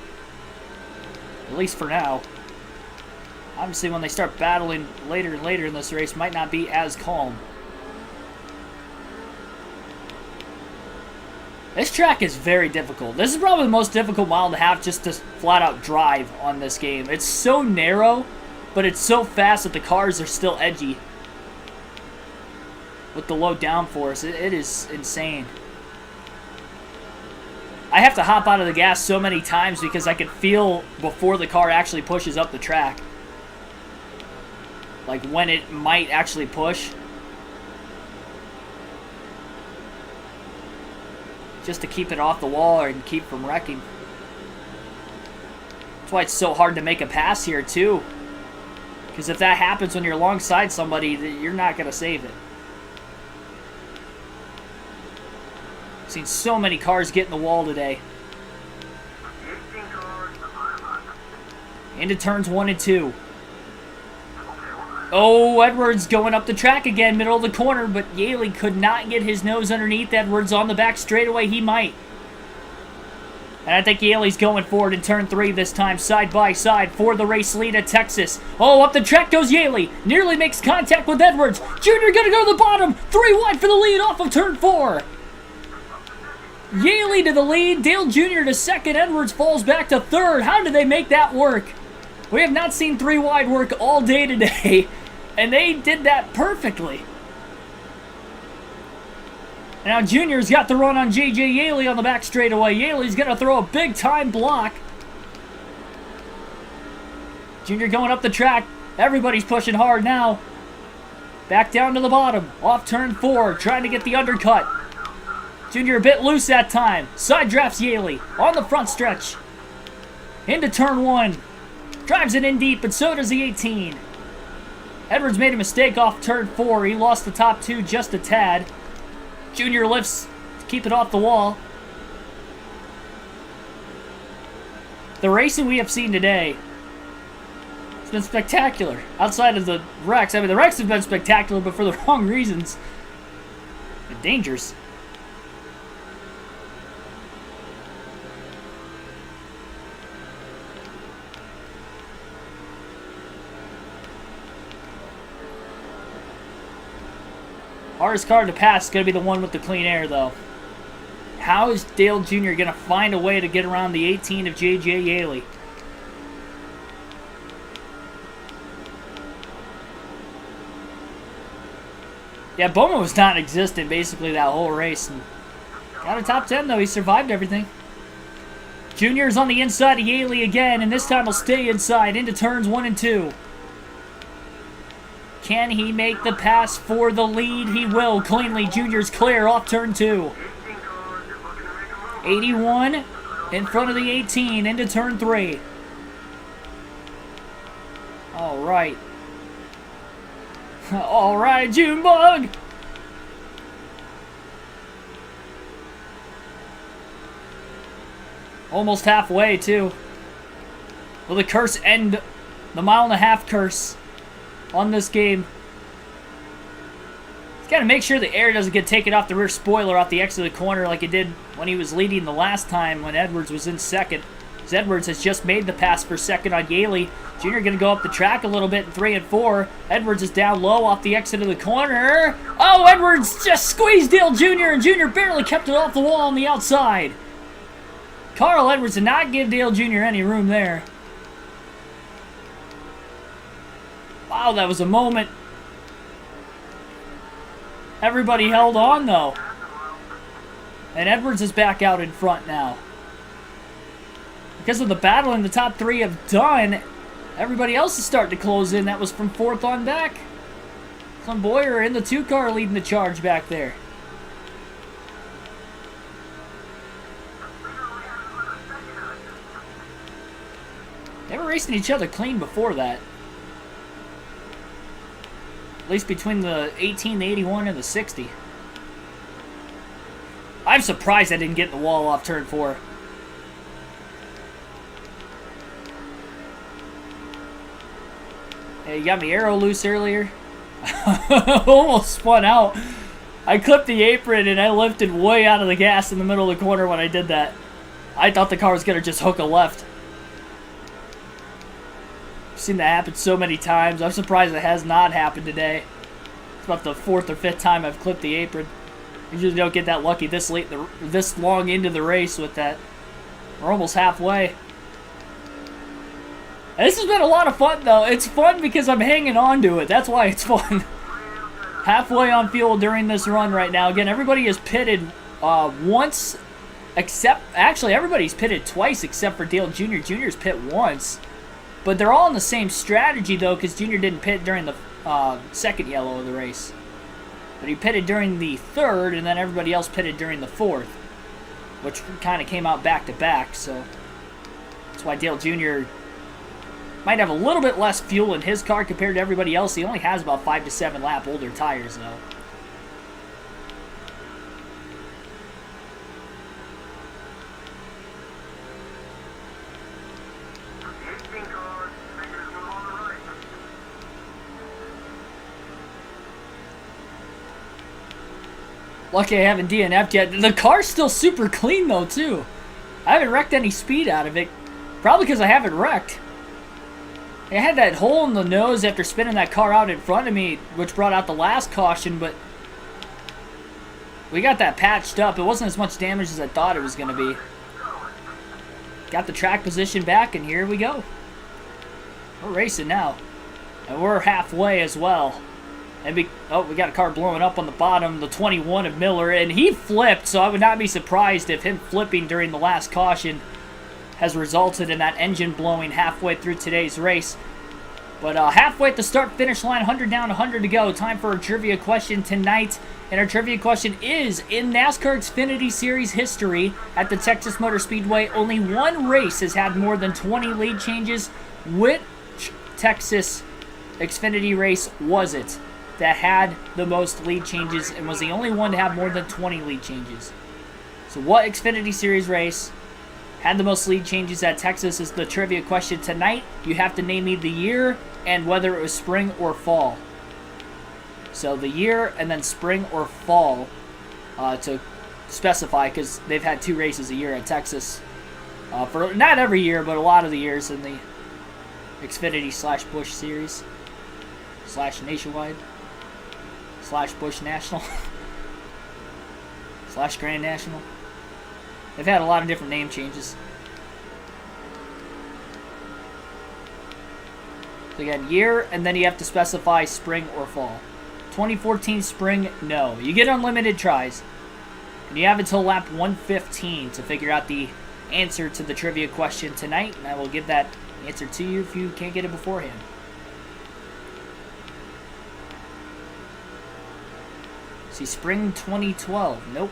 At least for now. Obviously, when they start battling later and later in this race, might not be as calm. This track is very difficult. This is probably the most difficult mile and a half just to flat out drive on this game. It's so narrow, but it's so fast that the cars are still edgy. With the low downforce, it is insane. I have to hop out of the gas so many times because I can feel before the car actually pushes up the track. Like when it might actually push. Just to keep it off the wall and keep from wrecking. That's why it's so hard to make a pass here too. Because if that happens when you're alongside somebody, you're not going to save it. I've seen so many cars get in the wall today. Into turns 1 and 2. Oh, Edwards going up the track again, middle of the corner, but Yaley could not get his nose underneath Edwards on the back straightaway. He might. And I think Yaley's going forward in turn 3 this time, side by side for the race lead at Texas. Oh, up the track goes Yaley. Nearly makes contact with Edwards. Junior gonna go to the bottom. 3 wide for the lead off of turn 4. Yaley to the lead. Dale Jr. to second. Edwards falls back to third. How did they make that work? We have not seen 3 wide work all day today. And they did that perfectly. Now Junior's got the run on J.J. Yaley on the back straightaway. Yaley's going to throw a big-time block. Junior going up the track. Everybody's pushing hard now. Back down to the bottom. Off turn 4. Trying to get the undercut. Junior a bit loose that time. Side drafts Yaley on the front stretch. Into turn 1. Drives it in deep, and so does the 18. Edwards made a mistake off turn 4. He lost the top 2 just a tad. Junior lifts to keep it off the wall. The racing we have seen today has been spectacular. Outside of the wrecks. I mean, the wrecks have been spectacular, but for the wrong reasons. And dangerous. Hardest car to pass is going to be the one with the clean air, though. How is Dale Jr. going to find a way to get around the 18 of J.J. Yaley? Yeah, Bowman was non-existent basically that whole race. And got a top 10, though. He survived everything. Jr. is on the inside of Yaley again, and this time he'll stay inside into turns 1 and 2. Can he make the pass for the lead? He will. Cleanly, Junior's clear off turn 2. 81 in front of the 18 into turn 3. All right. All right, Junebug. Almost halfway, too. Will the curse end? The mile and a half curse on this game. He's got to make sure the air doesn't get taken off the rear spoiler off the exit of the corner like it did when he was leading the last time when Edwards was in second. Because Edwards has just made the pass for second on Yaley. Junior going to go up the track a little bit in 3 and 4. Edwards is down low off the exit of the corner. Oh, Edwards just squeezed Dale Jr. and Jr. barely kept it off the wall on the outside. Carl Edwards did not give Dale Jr. any room there. Wow, that was a moment. Everybody held on, though. And Edwards is back out in front now. Because of the battle in the top 3 have done, everybody else is starting to close in. That was from 4th on back. Some Boyer in the 2 car leading the charge back there. They were racing each other clean before that. At least between the 18, the 81, and the 60. I'm surprised I didn't get in the wall off turn 4. Hey, you got me arrow loose earlier. Almost spun out. I clipped the apron and I lifted way out of the gas in the middle of the corner when I did that. I thought the car was going to just hook a left. I've seen that happen so many times. I'm surprised it has not happened today. It's about the 4th or 5th time I've clipped the apron. Usually don't get that lucky this late, this long into the race with that. We're almost halfway. This has been a lot of fun, though. It's fun because I'm hanging on to it. That's why it's fun. Halfway on fuel during this run right now. Again, everybody is pitted once, actually, everybody's pitted twice except for Dale Jr. Jr.'s pit once. But they're all in the same strategy, though, because Jr. didn't pit during the second yellow of the race. But he pitted during the third, and then everybody else pitted during the fourth, which kind of came out back-to-back, so that's why Dale Jr. might have a little bit less fuel in his car compared to everybody else. He only has about 5 to 7 lap older tires, though. Lucky I haven't DNF'd yet. The car's still super clean, though, too. I haven't wrecked any speed out of it. Probably because I haven't wrecked. I had that hole in the nose after spinning that car out in front of me, which brought out the last caution, but we got that patched up. It wasn't as much damage as I thought it was going to be. Got the track position back, and here we go. We're racing now. And we're halfway as well. And we got a car blowing up on the bottom, the 21 of Miller, and he flipped, so I would not be surprised if him flipping during the last caution has resulted in that engine blowing halfway through today's race. But halfway at the start-finish line, 100 down, 100 to go. Time for a trivia question tonight. And our trivia question is, in NASCAR Xfinity Series history at the Texas Motor Speedway, only one race has had more than 20 lead changes. Which Texas Xfinity race was it that had the most lead changes and was the only one to have more than 20 lead changes? So what Xfinity Series race had the most lead changes at Texas is the trivia question tonight. You have to name me the year and whether it was spring or fall. So the year and then spring or fall to specify, because they've had 2 races a year at Texas. For not every year, but a lot of the years in the Xfinity / Busch Series / Nationwide / Busch National / Grand National. They've had a lot of different name changes. So again, year, and then you have to specify spring or fall. 2014 spring, no. You get unlimited tries. And you have until lap 115 to figure out the answer to the trivia question tonight, and I will give that answer to you if you can't get it beforehand. See, spring 2012, nope.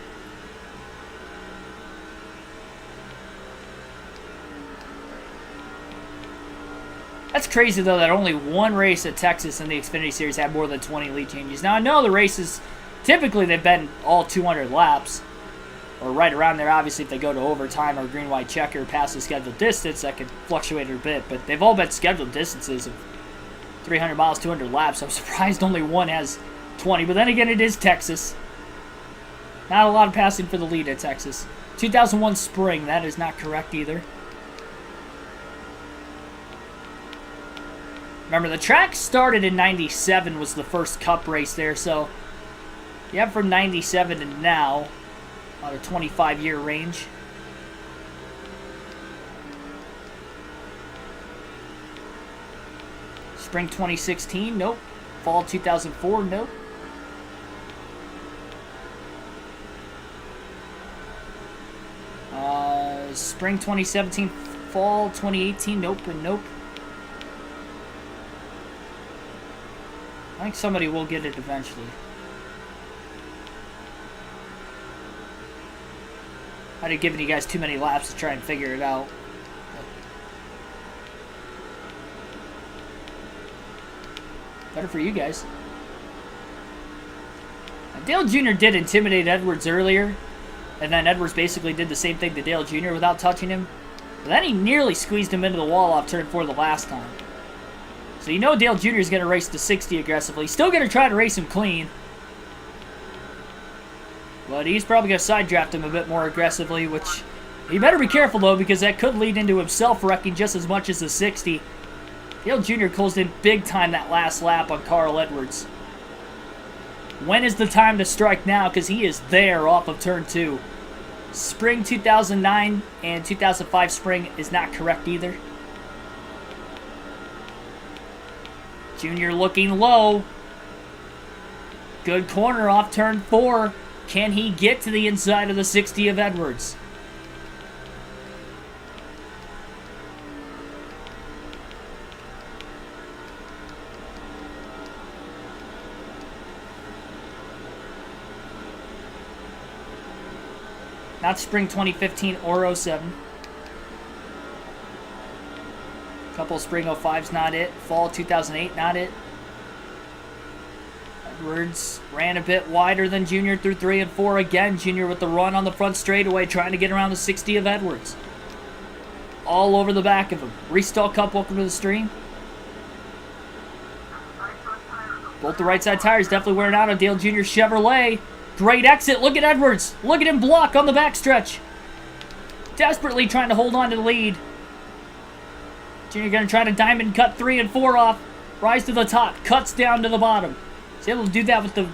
That's crazy, though, that only one race at Texas in the Xfinity Series had more than 20 lead changes. Now, I know the races, typically they've been all 200 laps, or right around there. Obviously, if they go to overtime or green-white checker past the scheduled distance, that could fluctuate a bit, but they've all been scheduled distances of 300 miles, 200 laps. I'm surprised only one has 20, but then again, it is Texas. Not a lot of passing for the lead at Texas. 2001 spring, that is not correct either. Remember, the track started in 97 was the first Cup race there, so you have from 97 to now, about a 25-year range. Spring 2016, nope. Fall 2004, nope. Spring 2017, fall 2018, nope and nope. I think somebody will get it eventually. I'd have given you guys too many laps to try and figure it out. Better for you guys. Now, Dale Jr. did intimidate Edwards earlier, and then Edwards basically did the same thing to Dale Jr. without touching him. But then he nearly squeezed him into the wall off turn 4 the last time. So you know Dale Jr. is going to race to 60 aggressively. He's still going to try to race him clean. But he's probably going to side draft him a bit more aggressively, which he better be careful, though, because that could lead into himself wrecking just as much as the 60. Dale Jr. closed in big time that last lap on Carl Edwards. When is the time to strike now? Because he is there off of turn 2. Spring 2009 and 2005 spring is not correct either. Junior looking low. Good corner off turn 4. Can he get to the inside of the 60 of Edwards? Not spring 2015 or 07. Couple spring 05's not it. Fall 2008, not it. Edwards ran a bit wider than Junior through 3 and 4. Again, Junior with the run on the front straightaway, trying to get around the 60 of Edwards. All over the back of him. Restall Cup, welcome to the stream. Both the right side tires definitely wearing out on Dale Jr. Chevrolet. Great exit. Look at Edwards. Look at him block on the backstretch. Desperately trying to hold on to the lead. Junior going to try to diamond cut 3 and 4 off. Rise to the top. Cuts down to the bottom. He's able to do that with the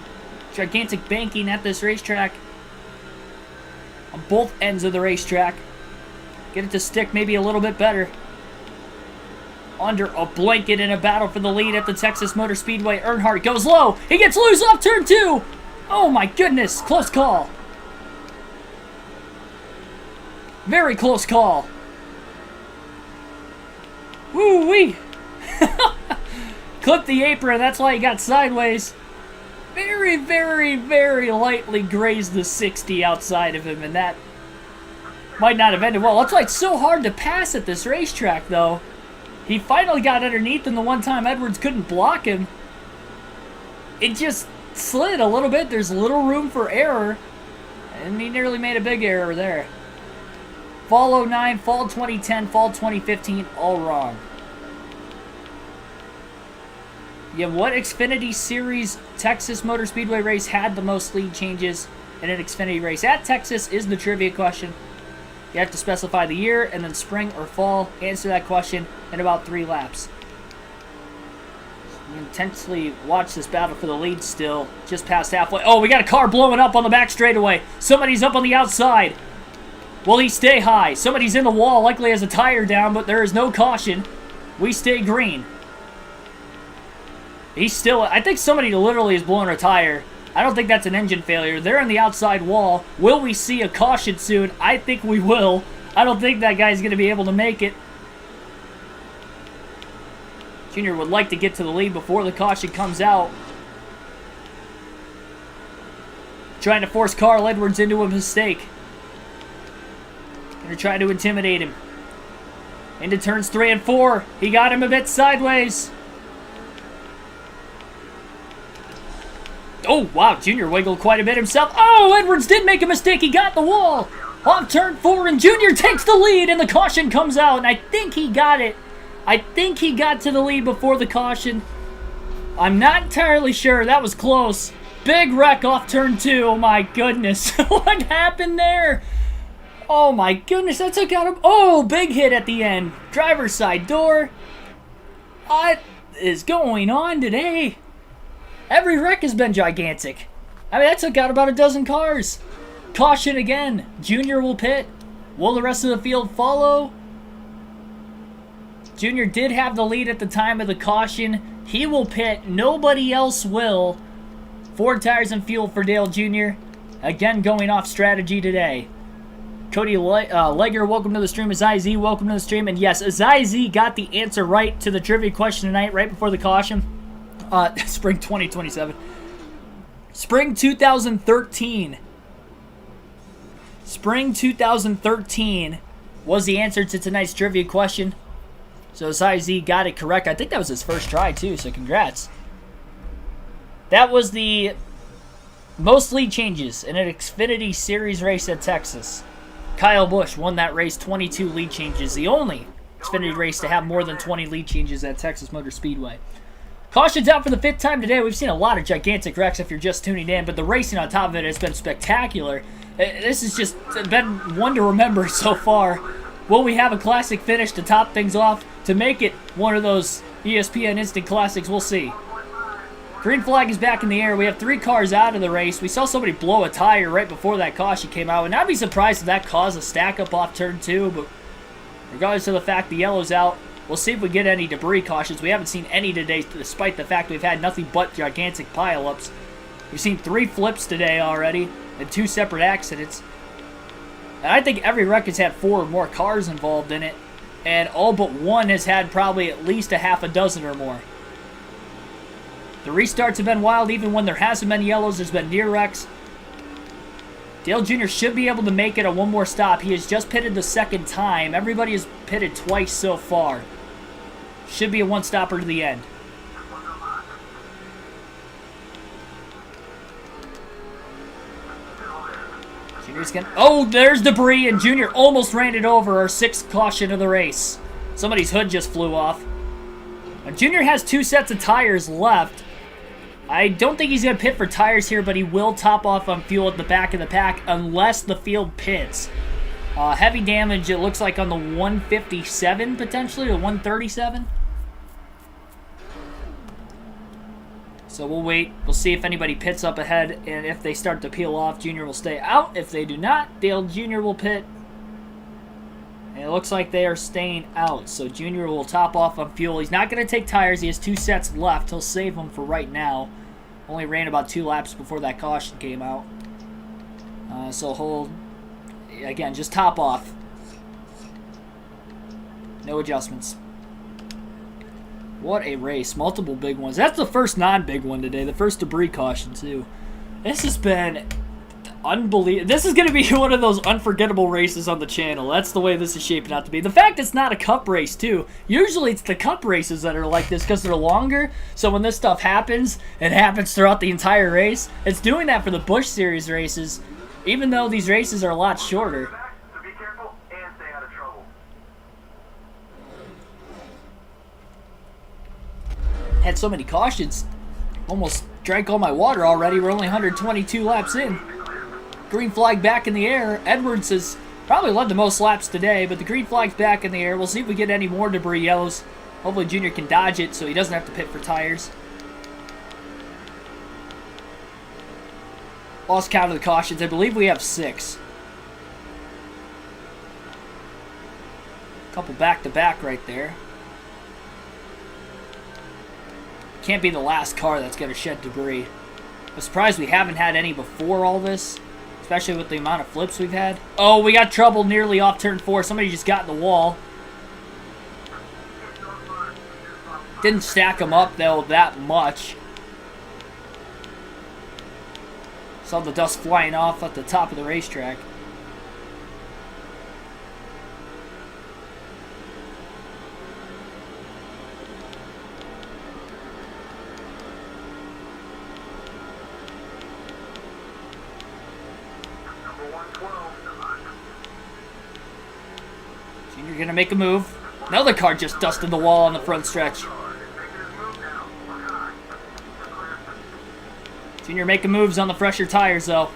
gigantic banking at this racetrack. On both ends of the racetrack. Get it to stick maybe a little bit better. Under a blanket in a battle for the lead at the Texas Motor Speedway. Earnhardt goes low. He gets loose off turn 2. Oh my goodness. Close call. Very close call. Woo-wee. Clipped the apron. That's why he got sideways. Very, very, very lightly grazed the 60 outside of him, and that might not have ended well. That's why it's so hard to pass at this racetrack, though. He finally got underneath, and the one time Edwards couldn't block him, it just slid a little bit. There's little room for error, and he nearly made a big error there. Fall 09, fall 2010, fall 2015, all wrong. Yeah, what Xfinity Series Texas Motor Speedway race had the most lead changes in an Xfinity race at Texas is the trivia question. You have to specify the year and then spring or fall. Answer that question in about 3 laps. You intensely watch this battle for the lead still. Just past halfway. Oh, we got a car blowing up on the back straightaway. Somebody's up on the outside. Will he stay high? Somebody's in the wall, likely has a tire down, but there is no caution. We stay green. He's still... I think somebody literally is blowing a tire. I don't think that's an engine failure. They're on the outside wall. Will we see a caution soon? I think we will. I don't think that guy's going to be able to make it. Junior would like to get to the lead before the caution comes out. Trying to force Carl Edwards into a mistake. Going to try to intimidate him. Into turns 3 and 4. He got him a bit sideways. Oh, wow, Junior wiggled quite a bit himself. Oh, Edwards did make a mistake. He got the wall. Off turn 4, and Junior takes the lead, and the caution comes out, and I think he got it. I think he got to the lead before the caution. I'm not entirely sure. That was close. Big wreck off turn 2. Oh, my goodness. What happened there? Oh, my goodness. That took out him. Oh, big hit at the end. Driver's side door. What is going on today? Every wreck has been gigantic. I mean, that took out about a dozen cars. Caution again. Junior will pit. Will the rest of the field follow? Junior did have the lead at the time of the caution. He will pit. Nobody else will. 4 tires and fuel for Dale Jr. Again, going off strategy today. Cody Legger, welcome to the stream. Azai Z, welcome to the stream. And yes, Azai Z got the answer right to the trivia question tonight, right before the caution. Spring 2027. Spring 2013. Spring 2013 was the answer to tonight's trivia question. So Azai Z got it correct. I think that was his first try, too, so congrats. That was the most lead changes in an Xfinity Series race at Texas. Kyle Busch won that race, 22 lead changes. The only Xfinity race to have more than 20 lead changes at Texas Motor Speedway. Caution's out for the 5th time today. We've seen a lot of gigantic wrecks if you're just tuning in, but the racing on top of it has been spectacular. This has just been one to remember so far. Will we have a classic finish to top things off to make it one of those ESPN Instant Classics? We'll see. Green flag is back in the air. We have 3 cars out of the race. We saw somebody blow a tire right before that caution came out. And I'd be surprised if that caused a stack up off turn 2. But regardless of the fact the yellow's out, we'll see if we get any debris cautions. We haven't seen any today, despite the fact we've had nothing but gigantic pileups. We've seen 3 flips today already and 2 separate accidents. And I think every wreck has had 4 or more cars involved in it. And all but one has had probably at least a half a dozen or more. The restarts have been wild. Even when there hasn't been yellows, there's been near wrecks. Dale Jr. should be able to make it on one more stop. He has just pitted the 2nd time. Everybody has pitted twice so far. Should be a one-stopper to the end. Junior's gonna... Oh, there's debris, and Junior almost ran it over. Our 6th caution of the race. Somebody's hood just flew off. And Junior has 2 sets of tires left. I don't think he's going to pit for tires here, but he will top off on fuel at the back of the pack unless the field pits. Heavy damage, it looks like on the 157 potentially, or 137. So we'll wait. We'll see if anybody pits up ahead, and if they start to peel off, Junior will stay out. If they do not, Dale Jr. will pit. And it looks like they are staying out, so Junior will top off on fuel. He's not going to take tires. He has 2 sets left. He'll save them for right now. Only ran about 2 laps before that caution came out. So he'll, again, just top off. No adjustments. What a race. Multiple big ones. That's the first non-big one today. The first debris caution, too. This has been unbelievable. This is going to be one of those unforgettable races on the channel. That's the way this is shaping out to be. The fact it's not a cup race, too. Usually it's the cup races that are like this because they're longer. So when this stuff happens, it happens throughout the entire race. It's doing that for the Busch Series races, even though these races are a lot shorter. Had so many cautions. Almost drank all my water already. We're only 122 laps in. Green flag back in the air. Edwards has probably led the most laps today, but the green flag's back in the air. We'll see if we get any more debris yellows. Hopefully Junior can dodge it so he doesn't have to pit for tires. Lost count of the cautions. I believe we have 6. Couple back-to-back right there. Can't be the last car that's going to shed debris. I'm surprised we haven't had any before all this, especially with the amount of flips we've had. Oh, we got trouble nearly off turn 4. Somebody just got in the wall. Didn't stack them up, though, that much. Saw the dust flying off at the top of the racetrack. Junior gonna make a move. Another car just dusted the wall on the front stretch. Junior making moves on the fresher tires, though.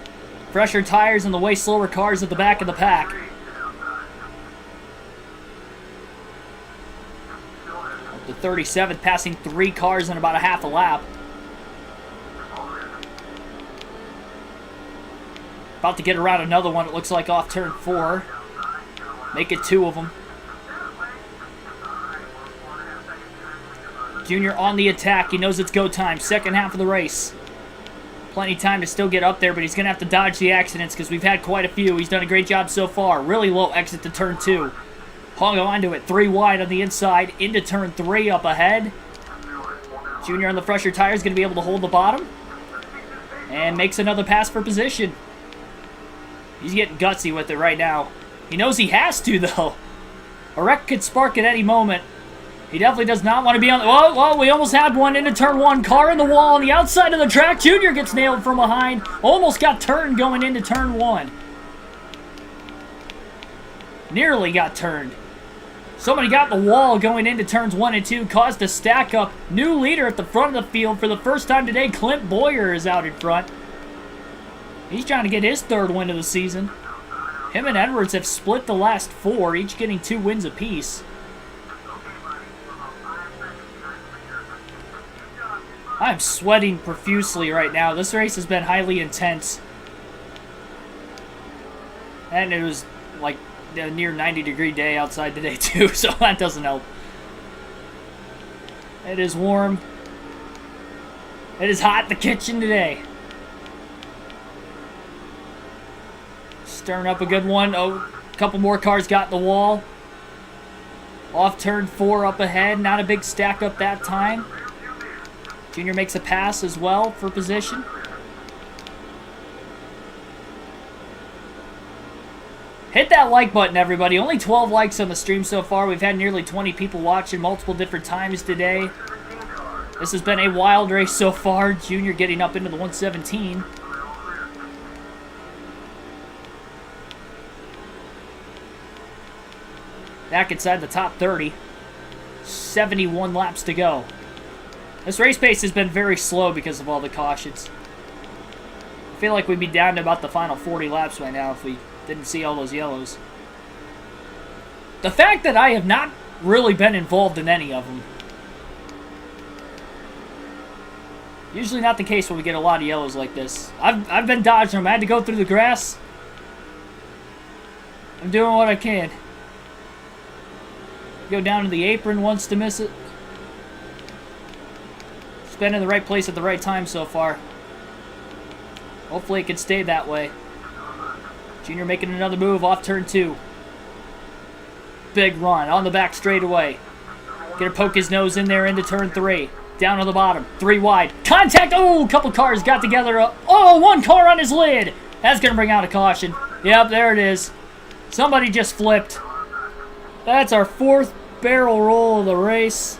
Fresher tires and the way slower cars at the back of the pack. Up to 37th, passing 3 cars in about a half a lap. About to get around another one, it looks like, off turn 4. Make it 2 of them. Junior on the attack. He knows it's go time. Second half of the race. Plenty of time to still get up there, but he's going to have to dodge the accidents because we've had quite a few. He's done a great job so far. Really low exit to turn 2. Hung on to it. 3 wide on the inside. Into turn 3 up ahead. Junior on the fresher tire is going to be able to hold the bottom. And makes another pass for position. He's getting gutsy with it right now. He knows he has to, though. A wreck could spark at any moment. He definitely does not want to be on the... Whoa, we almost had one into turn 1. Car in the wall on the outside of the track. Junior gets nailed from behind. Almost got turned going into turn 1. Nearly got turned. Somebody got the wall going into turns 1 and 2. Caused a stack up. New leader at the front of the field for the first time today. Clint Boyer is out in front. He's trying to get his 3rd win of the season. Him and Edwards have split the last 4, each getting 2 wins apiece. I'm sweating profusely right now. This race has been highly intense. And it was like a near 90-degree day outside today too, so that doesn't help. It is warm. It is hot in the kitchen today. Stirring up a good one. Oh, a couple more cars got in the wall. Off turn 4 up ahead. Not a big stack up that time. Junior makes a pass as well for position. Hit that like button, everybody. Only 12 likes on the stream so far. We've had nearly 20 people watching multiple different times today. This has been a wild race so far. Junior getting up into the 117. Back inside the top 30. 71 laps to go. This race pace has been very slow because of all the cautions. I feel like we'd be down to about the final 40 laps by now if we didn't see all those yellows. The fact that I have not really been involved in any of them. Usually not the case when we get a lot of yellows like this. I've been dodging them. I had to go through the grass. I'm doing what I can. Go down to the apron once to miss it. It's been in the right place at the right time so far. Hopefully it can stay that way. Junior making another move off turn 2. Big run on the back straightaway. Gonna poke his nose in there into turn 3. Down on the bottom. 3 wide. Contact! Oh, a couple cars got together. Oh, one car on his lid. That's gonna bring out a caution. Yep, there it is. Somebody just flipped. That's our 4th barrel roll of the race.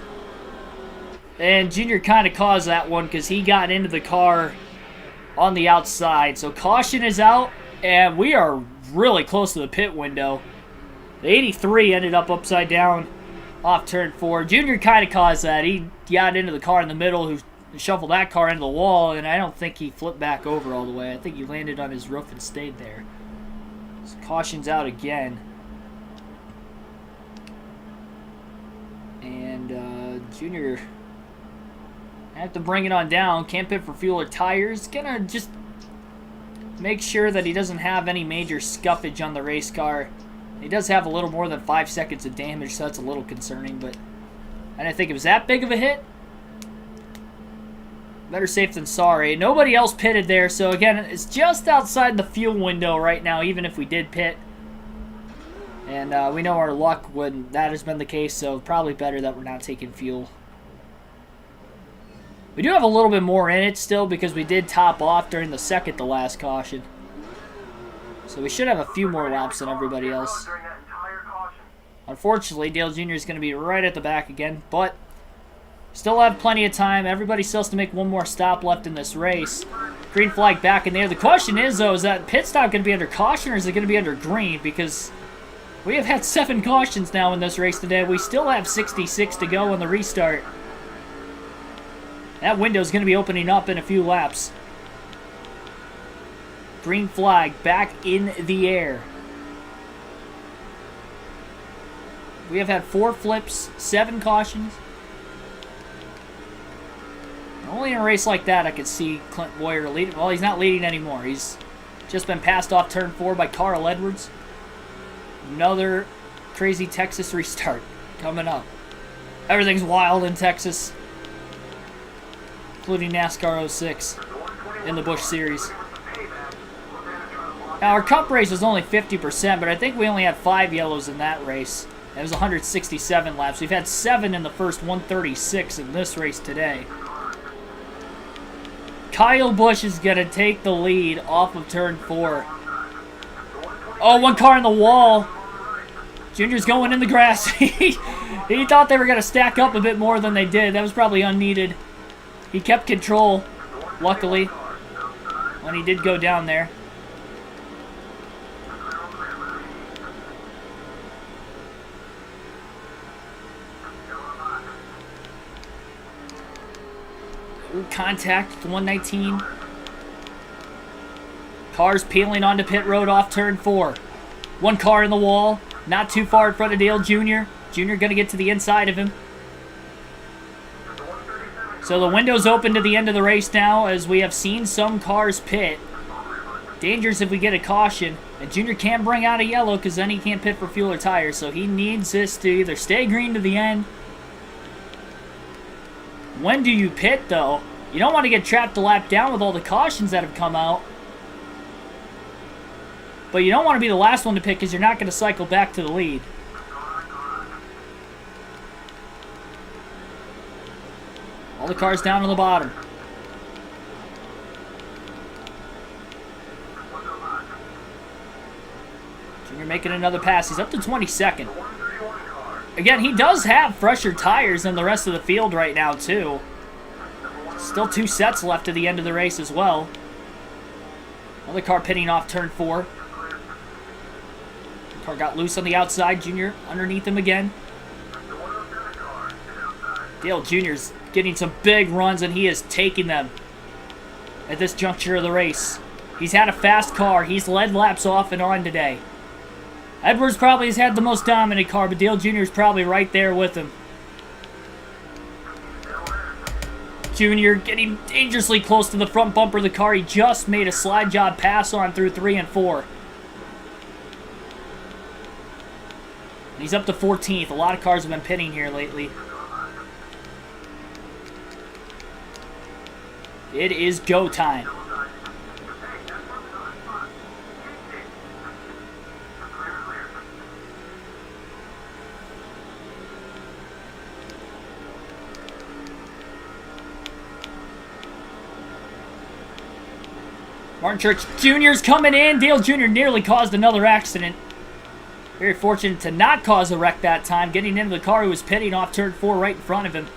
And Junior kind of caused that one because he got into the car on the outside. So caution is out. And we are really close to the pit window. The 83 ended up upside down off turn 4. Junior kind of caused that. He got into the car in the middle, who shuffled that car into the wall, and I don't think he flipped back over all the way. I think he landed on his roof and stayed there. So caution's out again. And Junior have to bring it on down. Can't pit for fuel or tires. Gonna just make sure that he doesn't have any major scuffage on the race car. He does have a little more than 5 seconds of damage, so that's a little concerning, but I didn't think it was that big of a hit. Better safe than sorry. Nobody else pitted there, so again, it's just outside the fuel window right now, even if we did pit. And we know our luck when that has been the case, so probably better that we're not taking fuel. We do have a little bit more in it still because we did top off during the second to last caution. So we should have a few more laps than everybody else. Unfortunately, Dale Jr. is going to be right at the back again, but still have plenty of time. Everybody still has to make one more stop left in this race. Green flag back in there. The question is, though, is that pit stop going to be under caution or is it going to be under green? Because we have had 7 cautions now in this race today. We still have 66 to go on the restart. That window is going to be opening up in a few laps. Green flag back in the air. We have had 4 flips, 7 cautions. Only in a race like that I could see Clint Boyer leading. Well, he's not leading anymore. He's just been passed off turn 4 by Carl Edwards. Another crazy Texas restart coming up. Everything's wild in Texas, including NASCAR 06 in the Busch Series. Now, our cup race was only 50%, but I think we only had 5 yellows in that race. It was 167 laps. We've had 7 in the first 136 in this race today. Kyle Busch is going to take the lead off of turn 4. Oh, one car in the wall. Junior's going in the grass. He thought they were going to stack up a bit more than they did. That was probably unneeded. He kept control, luckily, when he did go down there. Ooh, contact with 119. Cars peeling onto pit road off turn 4. One car in the wall, not too far in front of Dale Jr. Jr. going to get to the inside of him. So the window's open to the end of the race now, as we have seen some cars pit. Dangerous if we get a caution. And Junior can't bring out a yellow because then he can't pit for fuel or tires. So he needs this to either stay green to the end. When do you pit, though? You don't want to get trapped a lap down with all the cautions that have come out. But you don't want to be the last one to pit because you're not going to cycle back to the lead. All the cars down to the bottom. Junior making another pass. He's up to 22nd. Again, he does have fresher tires than the rest of the field right now, too. Still 2 sets left to the end of the race as well. Another car pitting off turn 4. The car got loose on the outside. Junior underneath him again. Dale Jr.'s getting some big runs, and he is taking them at this juncture of the race. He's had a fast car. He's led laps off and on today. Edwards probably has had the most dominant car, but Dale Jr. is probably right there with him. Jr. getting dangerously close to the front bumper of the car. He just made a slide job pass on through 3 and 4. He's up to 14th. A lot of cars have been pitting here lately. It is go time. Martin Church Jr.'s coming in. Dale Jr. nearly caused another accident. Very fortunate to not cause a wreck that time, getting into the car who was pitting off turn 4 right in front of him.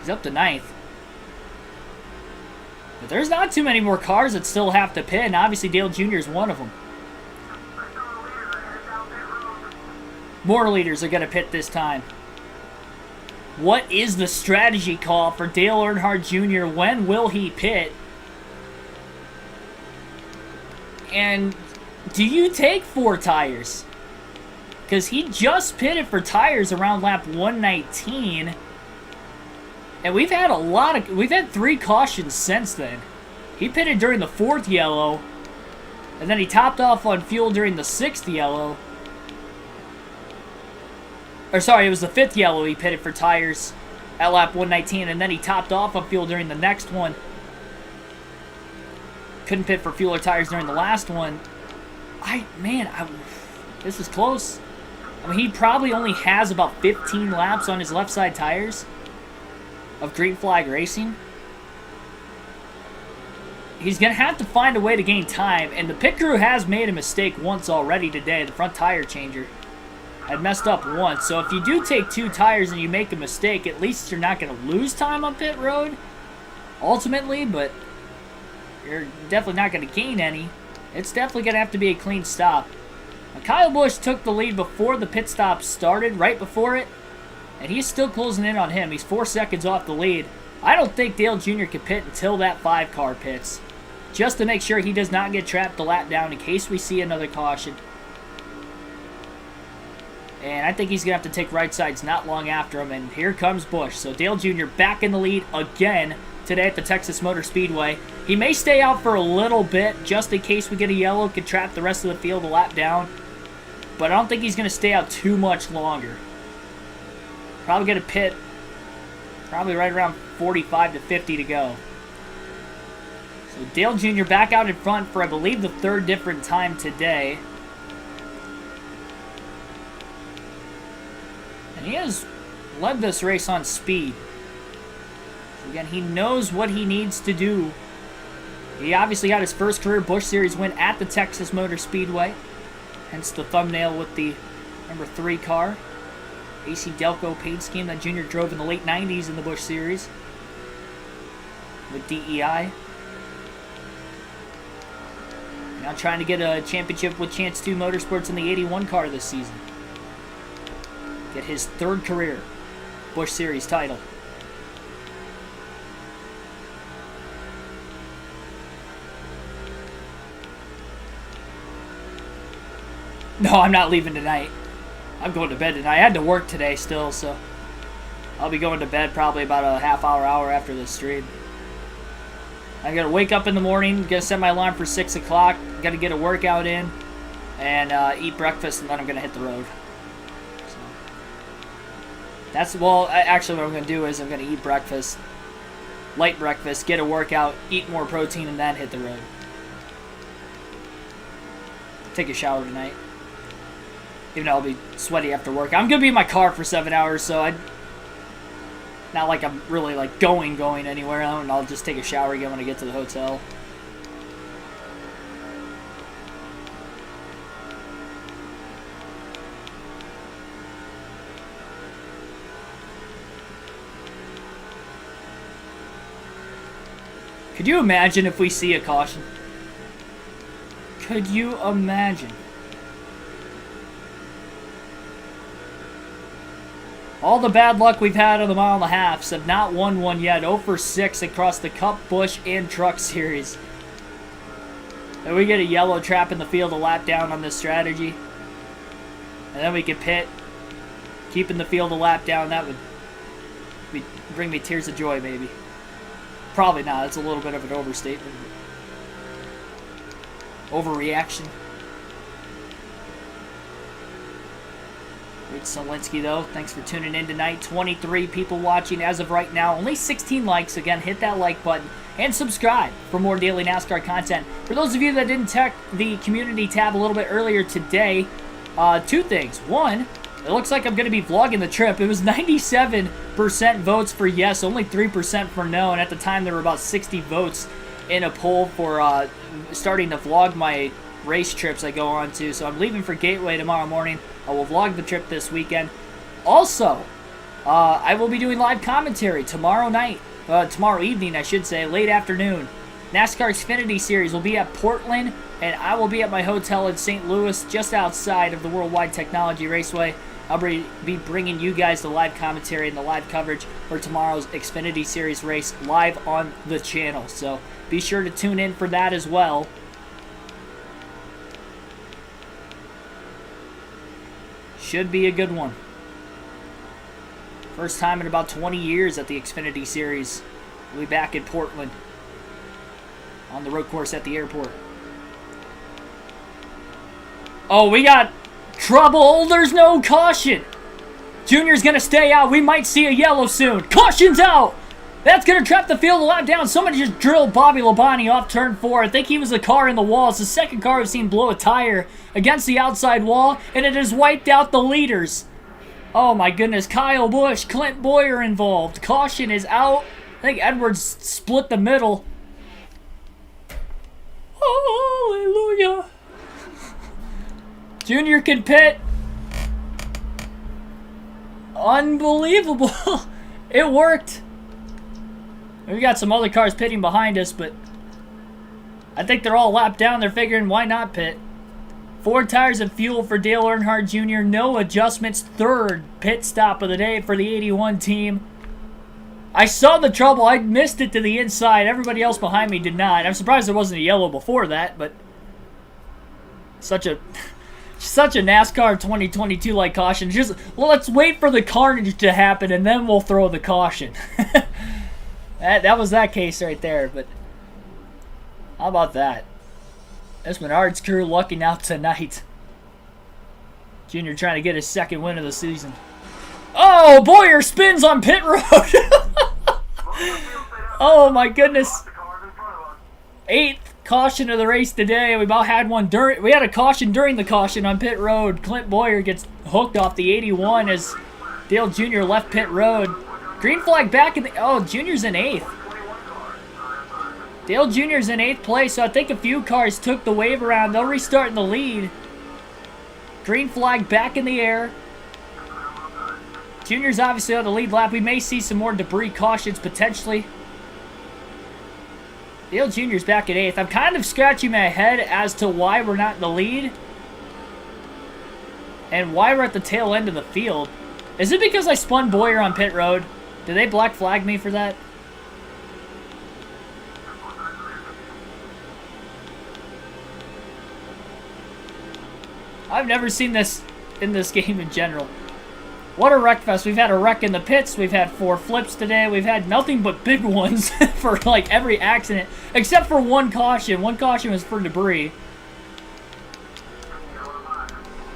He's up to 9th. But there's not too many more cars that still have to pit, and obviously Dale Jr. is one of them. More leaders are going to pit this time. What is the strategy call for Dale Earnhardt Jr.? When will he pit? And do you take 4 tires? Because he just pitted for tires around lap 119. And we've had 3 cautions since then. He pitted during the 4th yellow. And then he topped off on fuel during the 6th yellow. Or sorry, it was the 5th yellow he pitted for tires at lap 119, and then he topped off on fuel during the next one. Couldn't pit for fuel or tires during the last one. This is close. I mean, he probably only has about 15 laps on his left side tires of Green Flag Racing. He's going to have to find a way to gain time, and the pit crew has made a mistake once already today. The front tire changer had messed up once. So if you do take 2 tires and you make a mistake, at least you're not going to lose time on pit road, ultimately, but you're definitely not going to gain any. It's definitely going to have to be a clean stop. Now, Kyle Busch took the lead before the pit stop started, right before it, and he's still closing in on him. He's 4 seconds off the lead. I don't think Dale Jr. can pit until that 5 car pits, just to make sure he does not get trapped a lap down in case we see another caution. And I think he's going to have to take right sides not long after him. And here comes Busch. So Dale Jr. back in the lead again today at the Texas Motor Speedway. He may stay out for a little bit just in case we get a yellow, could trap the rest of the field a lap down. But I don't think he's going to stay out too much longer. Probably going to pit probably right around 45 to 50 to go. So Dale Jr. back out in front for, I believe, the 3rd different time today. And he has led this race on speed. So again, he knows what he needs to do. He obviously got his first career Busch Series win at the Texas Motor Speedway. Hence the thumbnail with the number 3 car. AC Delco paint scheme that Junior drove in the late 90s in the Busch Series with DEI. Now trying to get a championship with Chance 2 Motorsports in the 81 car this season. Get his 3rd career Busch Series title. No, I'm not leaving tonight. I'm going to bed tonight. I had to work today still, so I'll be going to bed probably about a hour after this stream. I'm going to wake up in the morning, going to set my alarm for 6 o'clock, got to get a workout in, and eat breakfast, and then I'm going to hit the road. So that's, well, actually what I'm going to do is I'm going to eat breakfast, light breakfast, get a workout, eat more protein, and then hit the road. Take a shower tonight. Even though I'll be sweaty after work. I'm going to be in my car for 7 hours, so not like I'm really like going anywhere. I'll just take a shower again when I get to the hotel. Could you imagine if we see a caution? Could you imagine? All the bad luck we've had on the mile and a halves have not won one yet. 0 for 6 across the Cup, Busch, and Truck Series. And we get a yellow trap in the field, a lap down on this strategy. And then we can pit. Keeping the field a lap down, that would bring me tears of joy, maybe. Probably not. It's a little bit of an overstatement. Overreaction. Rich Solinsky, though, thanks for tuning in tonight. 23 people watching as of right now. Only 16 likes. Again, hit that like button and subscribe for more daily NASCAR content. For those of you that didn't check the community tab a little bit earlier today, 2 things. One, it looks like I'm going to be vlogging the trip. It was 97% votes for yes, only 3% for no, and at the time there were about 60 votes in a poll for starting to vlog my race trips I go on to. So I'm leaving for Gateway tomorrow morning. I will vlog the trip this weekend. Also, I will be doing live commentary tomorrow evening, I should say, late afternoon. NASCAR Xfinity Series will be at Portland, and I will be at my hotel in St. Louis, just outside of the Worldwide Technology Raceway. I'll be bringing you guys the live commentary and the live coverage for tomorrow's Xfinity Series race live on the channel. So be sure to tune in for that as well. Should be a good one. First time in about 20 years at the Xfinity Series. We'll be back in Portland on the road course at the airport. Oh, we got trouble. There's no caution. Junior's going to stay out. We might see a yellow soon. Caution's out. That's going to trap the field a lap down. Somebody just drilled Bobby Labonte off turn 4. I think he was the car in the wall. It's the second car I've seen blow a tire against the outside wall, and it has wiped out the leaders. Oh my goodness. Kyle Busch, Clint Boyer involved. Caution is out. I think Edwards split the middle. Hallelujah. Junior can pit. Unbelievable. It worked. We got some other cars pitting behind us, but I think they're all lapped down. They're figuring, why not pit? 4 tires of fuel for Dale Earnhardt Jr. No adjustments. 3rd pit stop of the day for the 81 team. I saw the trouble. I missed it to the inside. Everybody else behind me did not. I'm surprised there wasn't a yellow before that, but such a NASCAR 2022 like caution. Just, well, let's wait for the carnage to happen and then we'll throw the caution. That was that case right there, but how about that? This Menards crew lucking out tonight. Junior trying to get his 2nd win of the season. Oh, Boyer spins on pit road. Oh my goodness. 8th caution of the race today. We about had one during. We had a caution during the caution on pit road. Clint Boyer gets hooked off the 81 as Dale Jr. left pit road. Green flag back in the... Oh, Junior's in 8th. Dale Jr.'s in 8th place, so I think a few cars took the wave around. They'll restart in the lead. Green flag back in the air. Junior's obviously on the lead lap. We may see some more debris cautions potentially. Dale Jr.'s back at 8th. I'm kind of scratching my head as to why we're not in the lead. And why we're at the tail end of the field. Is it because I spun Boyer on pit road? Did they black flag me for that? I've never seen this in this game in general. What a wreck fest. We've had a wreck in the pits. We've had 4 flips today. We've had nothing but big ones for like every accident, except for one caution. One caution was for debris.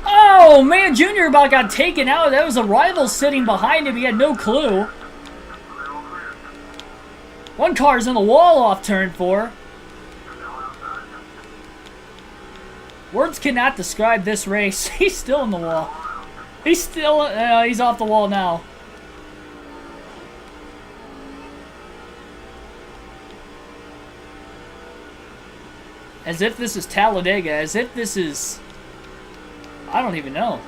Oh, man, Junior about got taken out. That was a rival sitting behind him. He had no clue. One car's in the wall off turn 4. Words cannot describe this race. He's still in the wall. He's still, he's off the wall now. As if this is Talladega. As if this is... I don't even know.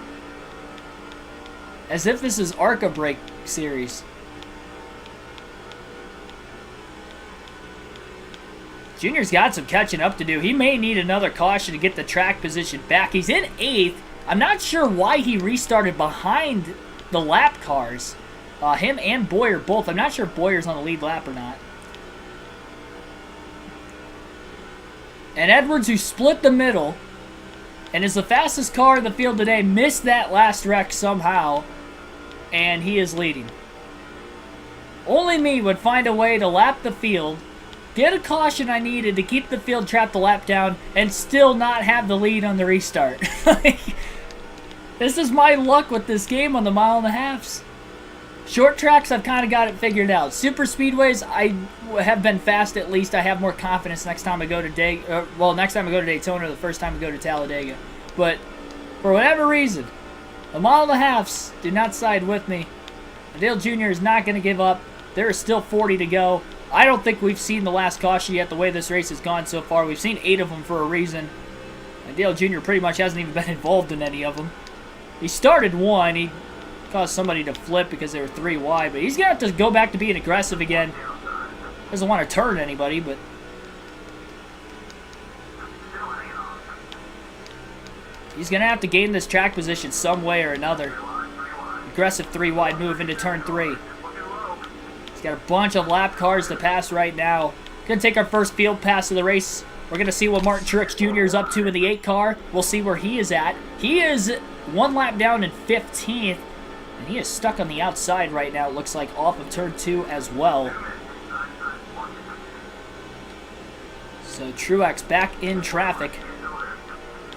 As if this is ARCA Break Series. Junior's got some catching up to do. He may need another caution to get the track position back. He's in 8th. I'm not sure why he restarted behind the lap cars. Him and Boyer both. I'm not sure if Boyer's on the lead lap or not. And Edwards, who split the middle and is the fastest car in the field today, missed that last wreck somehow, and he is leading. Only me would find a way to lap the field, get a caution I needed to keep the field trapped the lap down, and still not have the lead on the restart. This is my luck with this game on the 1.5 miles. Short tracks, I've kind of got it figured out. Super speedways, I have been fast at least. I have more confidence next time I go to next time I go to Daytona, the first time I go to Talladega. But for whatever reason, the 1.5 miles did not side with me. Dale Jr. is not going to give up. There is still 40 to go. I don't think we've seen the last caution yet the way this race has gone so far. We've seen 8 of them for a reason. And Dale Jr. pretty much hasn't even been involved in any of them. He started one. He caused somebody to flip because they were 3 wide. But he's going to have to go back to being aggressive again. Doesn't want to turn anybody, but... he's going to have to gain this track position some way or another. Aggressive 3 wide move into turn 3. He's got a bunch of lap cars to pass right now. Going to take our first field pass of the race. We're going to see what Martin Truex Jr. is up to in the 8 car. We'll see where he is at. He is 1 lap down in 15th. And he is stuck on the outside right now, it looks like, off of turn 2 as well. So Truex back in traffic.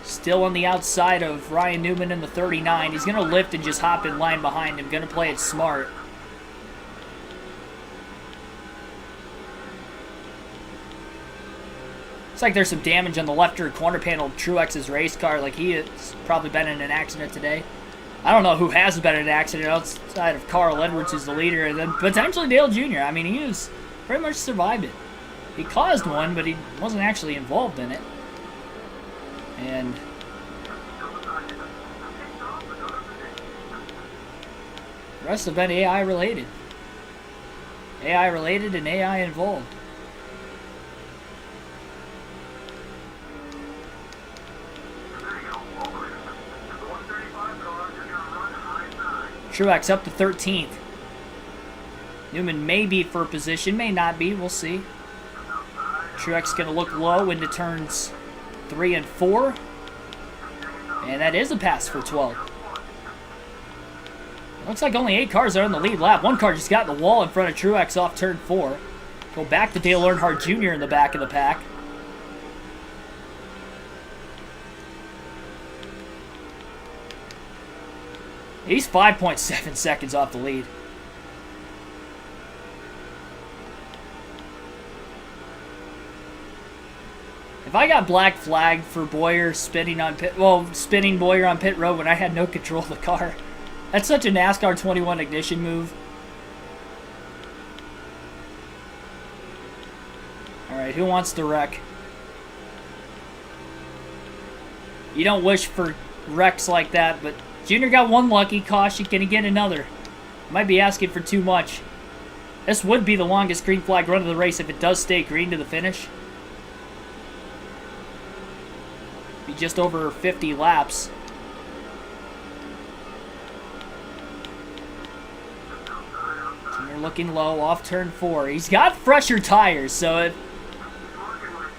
Still on the outside of Ryan Newman in the 39. He's going to lift and just hop in line behind him. Going to play it smart. Looks like there's some damage on the left rear corner panel of Truex's race car. Like he has probably been in an accident today. I don't know who has been in an accident outside of Carl Edwards, who's the leader, and then potentially Dale Jr. I mean, he has pretty much survived it. He caused one, but he wasn't actually involved in it. And the rest have been AI related. AI related and AI involved. Truex up to 13th. Newman may be for position, may not be. We'll see. Truex going to look low into turns 3 and 4. And that is a pass for 12. Looks like only 8 cars are in the lead lap. One car just got in the wall in front of Truex off turn 4. Go back to Dale Earnhardt Jr. in the back of the pack. He's 5.7 seconds off the lead. If I got black flagged for Boyer spinning Boyer on pit road when I had no control of the car, that's such a NASCAR 21 ignition move. Alright, who wants to wreck? You don't wish for wrecks like that, but Junior got one lucky caution. Can he get another? Might be asking for too much. This would be the longest green flag run of the race if it does stay green to the finish. Be just over 50 laps. Junior looking low off turn 4. He's got fresher tires, so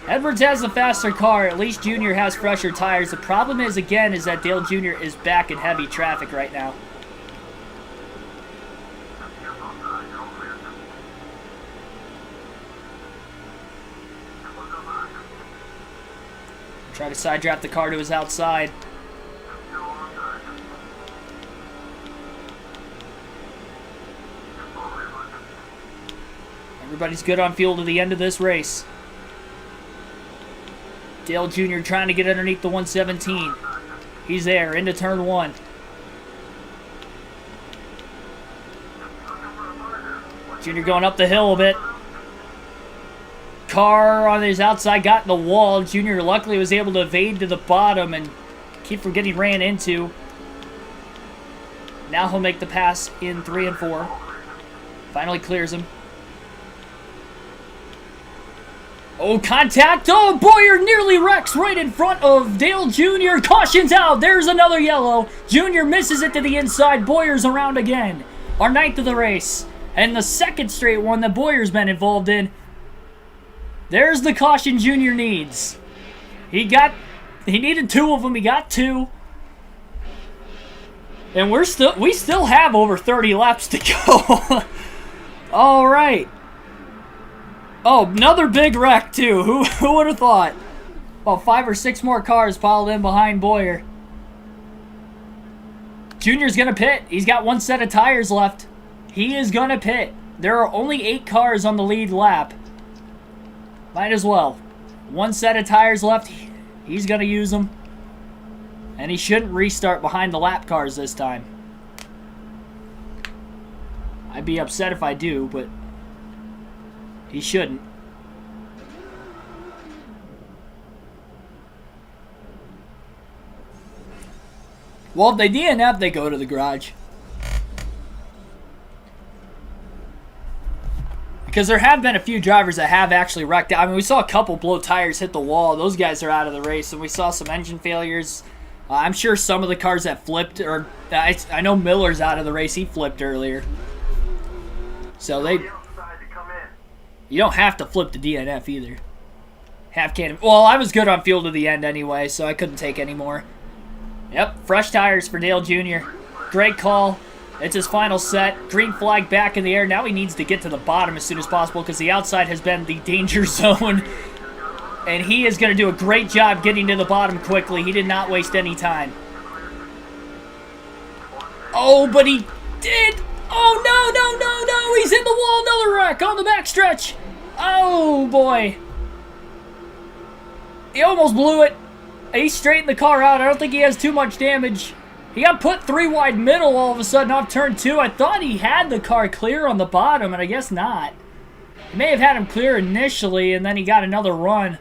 Edwards has the faster car. At least Junior has fresher tires. The problem is, again, is that Dale Jr. is back in heavy traffic right now. Try to side draft the car to his outside. Everybody's good on fuel to the end of this race. Dale Jr. trying to get underneath the 117. He's there, into turn 1. Junior going up the hill a bit. Car on his outside got in the wall. Junior luckily was able to evade to the bottom and keep from getting ran into. Now he'll make the pass in 3 and 4. Finally clears him. Oh, contact. Oh, Boyer nearly wrecks right in front of Dale Jr. Caution's out. There's another yellow. Junior misses it to the inside. Boyer's around again. Our 9th of the race. And the 2nd straight one that Boyer's been involved in. There's the caution Junior needs. He needed 2 of them. He got 2. And we still have over 30 laps to go. All right. Oh, another big wreck too. Who would have thought? About 5 or 6 more cars piled in behind Boyer. Junior's gonna pit. He's got 1 set of tires left. He is gonna pit. There are only 8 cars on the lead lap. Might as well. 1 set of tires left. He's going to use them. And he shouldn't restart behind the lap cars this time. I'd be upset if I do, but he shouldn't. Well, if they DNF, they go to the garage. Because there have been a few drivers that have actually wrecked out. I mean, we saw a couple blow tires hit the wall. Those guys are out of the race. And we saw some engine failures. I'm sure some of the cars that flipped, or I know Miller's out of the race. He flipped earlier. So you don't have to flip the DNF either. Half can. Well, I was good on fuel to the end anyway, so I couldn't take any more. Yep, fresh tires for Dale Jr. Great call. It's his final set. Green flag back in the air. Now he needs to get to the bottom as soon as possible because the outside has been the danger zone. And he is going to do a great job getting to the bottom quickly. He did not waste any time. Oh, but he did. Oh, no. He's in the wall. Another wreck on the backstretch. Oh, boy. He almost blew it. He straightened the car out. I don't think he has too much damage. He got put 3 wide middle all of a sudden off turn 2. I thought he had the car clear on the bottom, and I guess not. He may have had him clear initially, and then he got another run.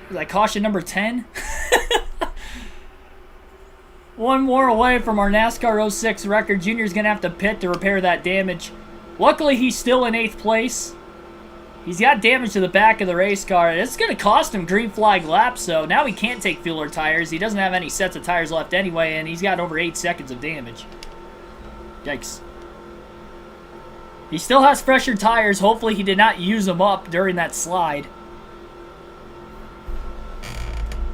Was that caution number 10? 1 more away from our NASCAR 06 record. Junior's going to have to pit to repair that damage. Luckily, he's still in 8th place. He's got damage to the back of the race car. It's going to cost him green flag laps, so now he can't take fuel or tires. He doesn't have any sets of tires left anyway, and he's got over 8 seconds of damage. Yikes. He still has fresher tires. Hopefully he did not use them up during that slide.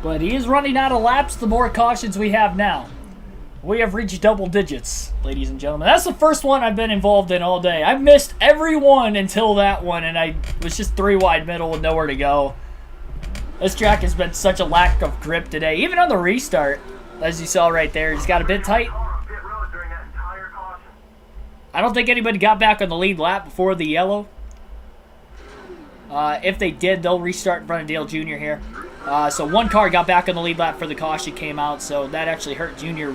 But he is running out of laps the more cautions we have now. We have reached double digits, ladies and gentlemen. That's the first one I've been involved in all day. I've missed every one until that one, and I was just 3 wide middle with nowhere to go. This track has been such a lack of grip today. Even on the restart, as you saw right there, he's got a bit tight. I don't think anybody got back on the lead lap before the yellow. If they did, they'll restart in front of Dale Jr. here. So 1 car got back on the lead lap for the caution came out, so that actually hurt Jr.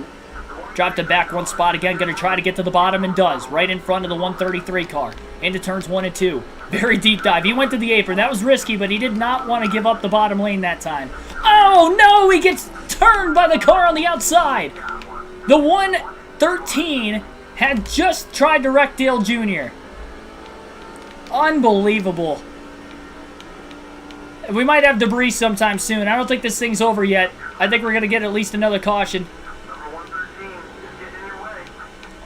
Dropped it back 1 spot again. Going to try to get to the bottom and does. Right in front of the 133 car. Into turns 1 and 2. Very deep dive. He went to the apron. That was risky, but he did not want to give up the bottom lane that time. Oh, no! He gets turned by the car on the outside. The 113 had just tried to wreck Dale Jr. Unbelievable. We might have debris sometime soon. I don't think this thing's over yet. I think we're going to get at least another caution.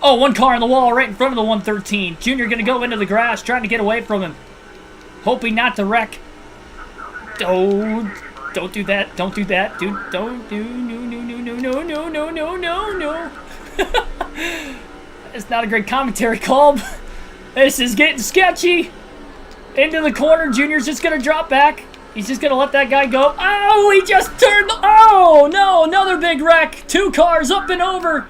Oh, 1 car on the wall right in front of the 113. Junior going to go into the grass, trying to get away from him. hoping not to wreck. Don't do that. Don't do that, dude. Don't do no. It's not a great commentary call. This is getting sketchy. Into the corner. Junior's just gonna drop back. He's just gonna let that guy go. Oh, he just turned. Oh no, another big wreck. 2 cars up and over.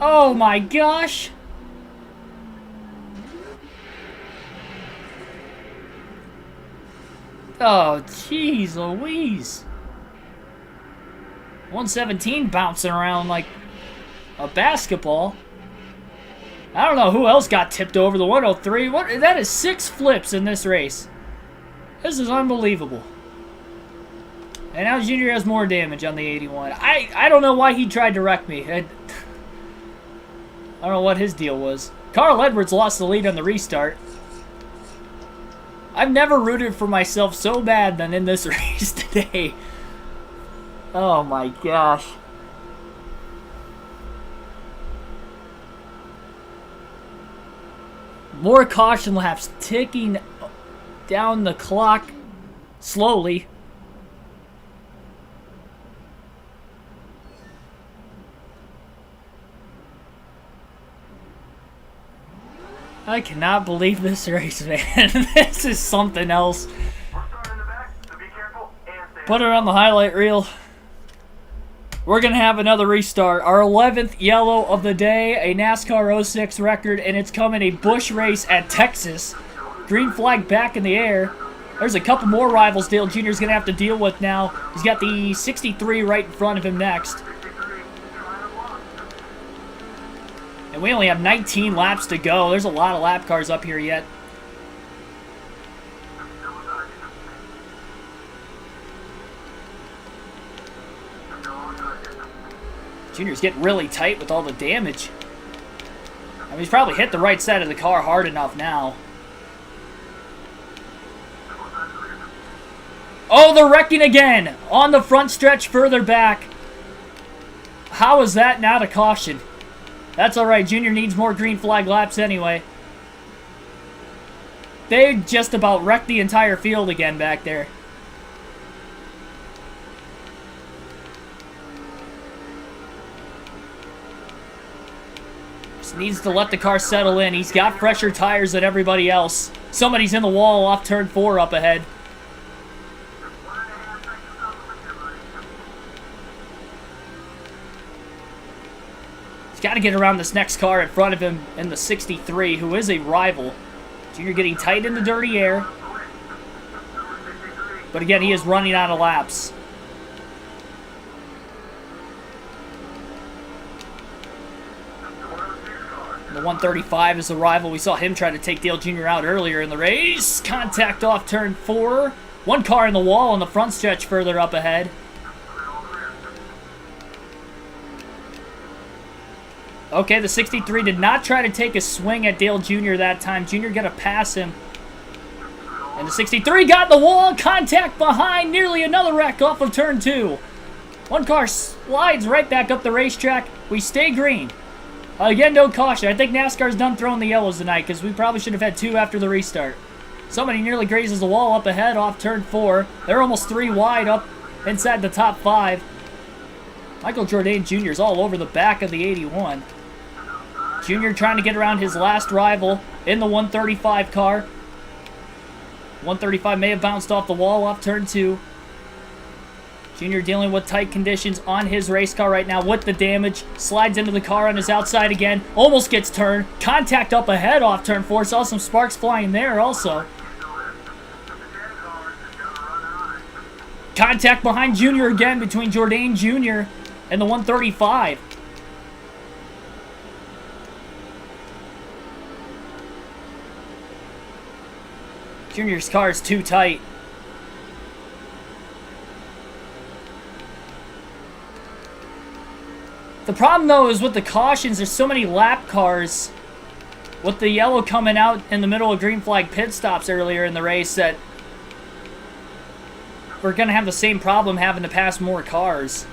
Oh my gosh. Oh, jeez Louise. 117 bouncing around like a basketball. I don't know who else got tipped over the 103. That is 6 flips in this race. This is unbelievable. And now Junior has more damage on the 81. I don't know why he tried to wreck me. I don't know what his deal was. Carl Edwards lost the lead on the restart. I've never rooted for myself so bad than in this race today. Oh my gosh. More caution laps ticking down the clock slowly. I cannot believe this race, man. This is something else. Put it on the highlight reel. We're going to have another restart. Our 11th yellow of the day, a NASCAR 06 record, and it's coming a Busch race at Texas. Green flag back in the air. There's a couple more rivals Dale Jr. is going to have to deal with now. He's got the 63 right in front of him next. And we only have 19 laps to go. There's a lot of lap cars up here yet. Junior's getting really tight with all the damage. I mean, he's probably hit the right side of the car hard enough now. Oh, they're wrecking again! On the front stretch further back. How is that not a caution? That's alright, Junior needs more green flag laps anyway. They just about wrecked the entire field again back there. Just needs to let the car settle in. He's got fresher tires than everybody else. Somebody's in the wall off turn 4 up ahead. Got to get around this next car in front of him in the 63, who is a rival. Junior getting tight in the dirty air. But again, he is running out of laps. The 135 is the rival. We saw him try to take Dale Jr. out earlier in the race. Contact off turn 4. One car in the wall on the front stretch further up ahead. Okay, the 63 did not try to take a swing at Dale Jr. that time. Jr. got to pass him. And the 63 got the wall. Contact behind. Nearly another wreck off of turn 2. One car slides right back up the racetrack. We stay green. Again, no caution. I think NASCAR's done throwing the yellows tonight because we probably should have had 2 after the restart. Somebody nearly grazes the wall up ahead off turn 4. They're almost 3 wide up inside the top 5. Michael Jourdain Jr. is all over the back of the 81. Junior trying to get around his last rival in the 135 car. 135 may have bounced off the wall off turn 2. Junior dealing with tight conditions on his race car right now with the damage. Slides into the car on his outside again. Almost gets turned. Contact up ahead off turn 4. Saw some sparks flying there also. Contact behind Junior again between Jourdain Jr. and the 135. Junior's car is too tight. The problem, though, is with the cautions, there's so many lap cars with the yellow coming out in the middle of green flag pit stops earlier in the race that we're going to have the same problem having to pass more cars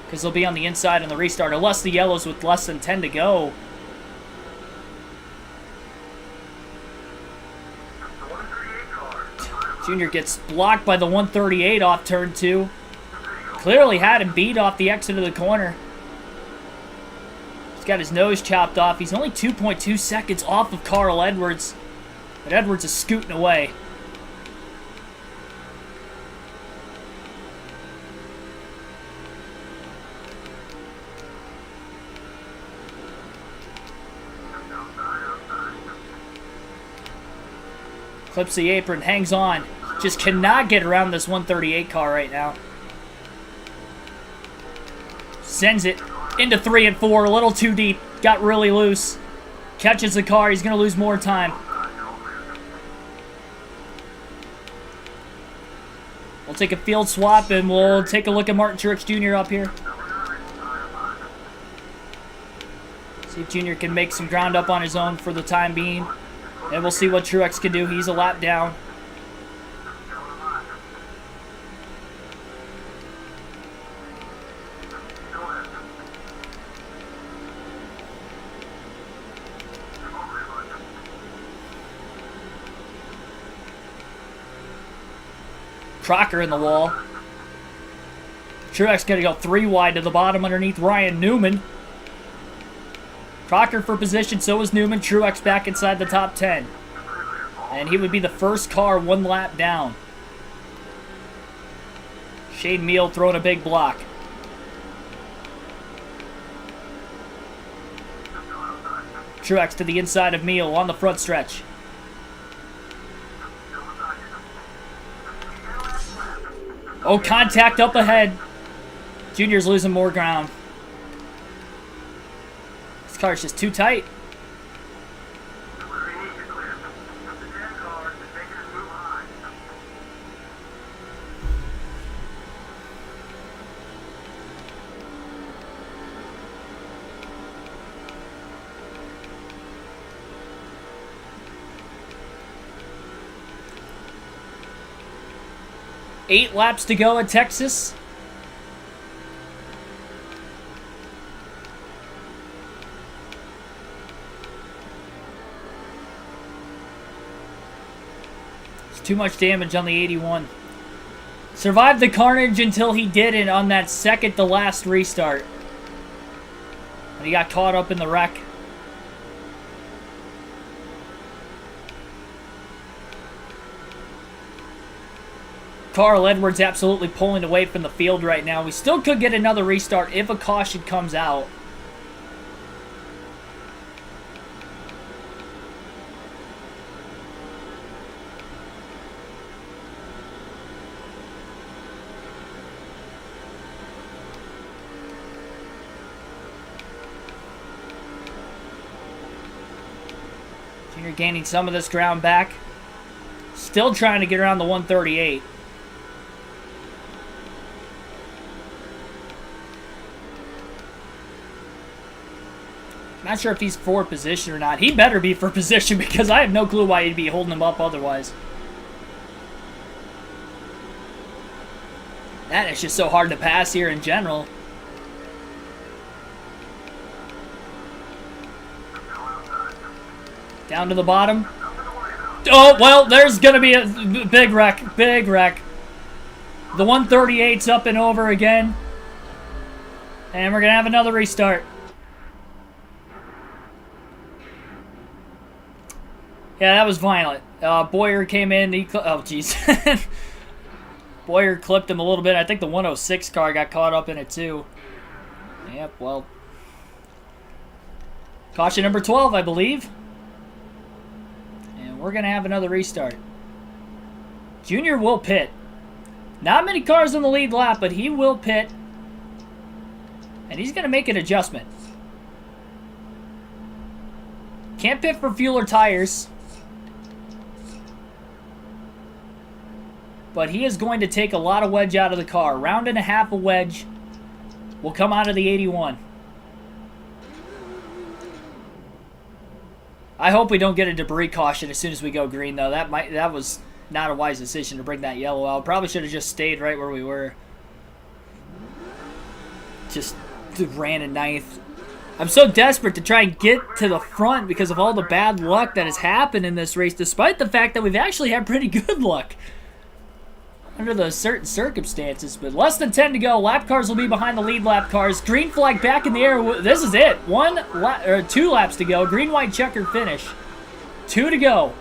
because they'll be on the inside in the restart, unless the yellows with less than 10 to go. Junior gets blocked by the 138 off turn 2. Clearly had him beat off the exit of the corner. He's got his nose chopped off. He's only 2.2 seconds off of Carl Edwards. But Edwards is scooting away. Clips the apron, hangs on. Just cannot get around this 138 car right now. Sends it into 3 and 4, a little too deep. Got really loose. Catches the car, he's going to lose more time. We'll take a field swap and we'll take a look at Martin Truex Jr. up here. See if Jr. can make some ground up on his own for the time being. And we'll see what Truex can do. He's a lap down. Crocker in the wall. Truex going to go 3 wide to the bottom underneath Ryan Newman. Crocker for position, so is Newman. Truex back inside the top 10. And he would be the first car 1 lap down. Shane Meal throwing a big block. Truex to the inside of Meal on the front stretch. Oh, contact up ahead. Junior's losing more ground. This car's just too tight. Eight laps to go at Texas. It's too much damage on the 81. Survived the carnage until he didn't on that second to last restart. And he got caught up in the wreck. Carl Edwards absolutely pulling away from the field right now. We still could get another restart if a caution comes out. Junior gaining some of this ground back. Still trying to get around the 138. Not sure if he's for position or not. He better be for position because I have no clue why he'd be holding him up otherwise. That is just so hard to pass here in general. Down to the bottom. Oh, well, there's going to be a big wreck. Big wreck. The 138's up and over again. And we're going to have another restart. Yeah, that was violent. Boyer came in. Oh, jeez. Boyer clipped him a little bit. I think the 106 car got caught up in it, too. Yep, well. Caution number 12, I believe. And we're going to have another restart. Junior will pit. Not many cars in the lead lap, but he will pit. And he's going to make an adjustment. Can't pit for fuel or tires. But he is going to take a lot of wedge out of the car. Round and a half of wedge will come out of the 81. I hope we don't get a debris caution as soon as we go green, though. That was not a wise decision to bring that yellow out. Probably should have just stayed right where we were. Just ran a ninth. I'm so desperate to try and get to the front because of all the bad luck that has happened in this race, despite the fact that we've actually had pretty good luck. under the certain circumstances. But less than 10 to go. Lap cars will be behind the lead lap cars. Green flag back in the air. This is it. 2 laps to go. Green, white, checkered finish. 2 to go.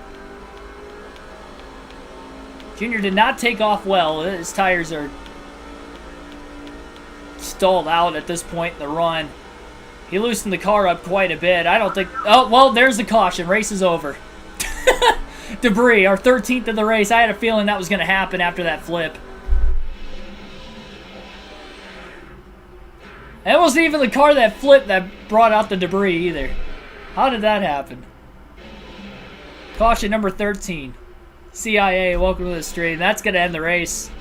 Junior did not take off well. His tires are stalled out at this point in the run. He loosened the car up quite a bit. I don't think... Oh, well, there's the caution. Race is over. Debris, our 13th of the race. I had a feeling that was going to happen after that flip. It wasn't even the car that flipped that brought out the debris either. How did that happen? Caution number 13. CIA, welcome to the stream. That's going to end the race.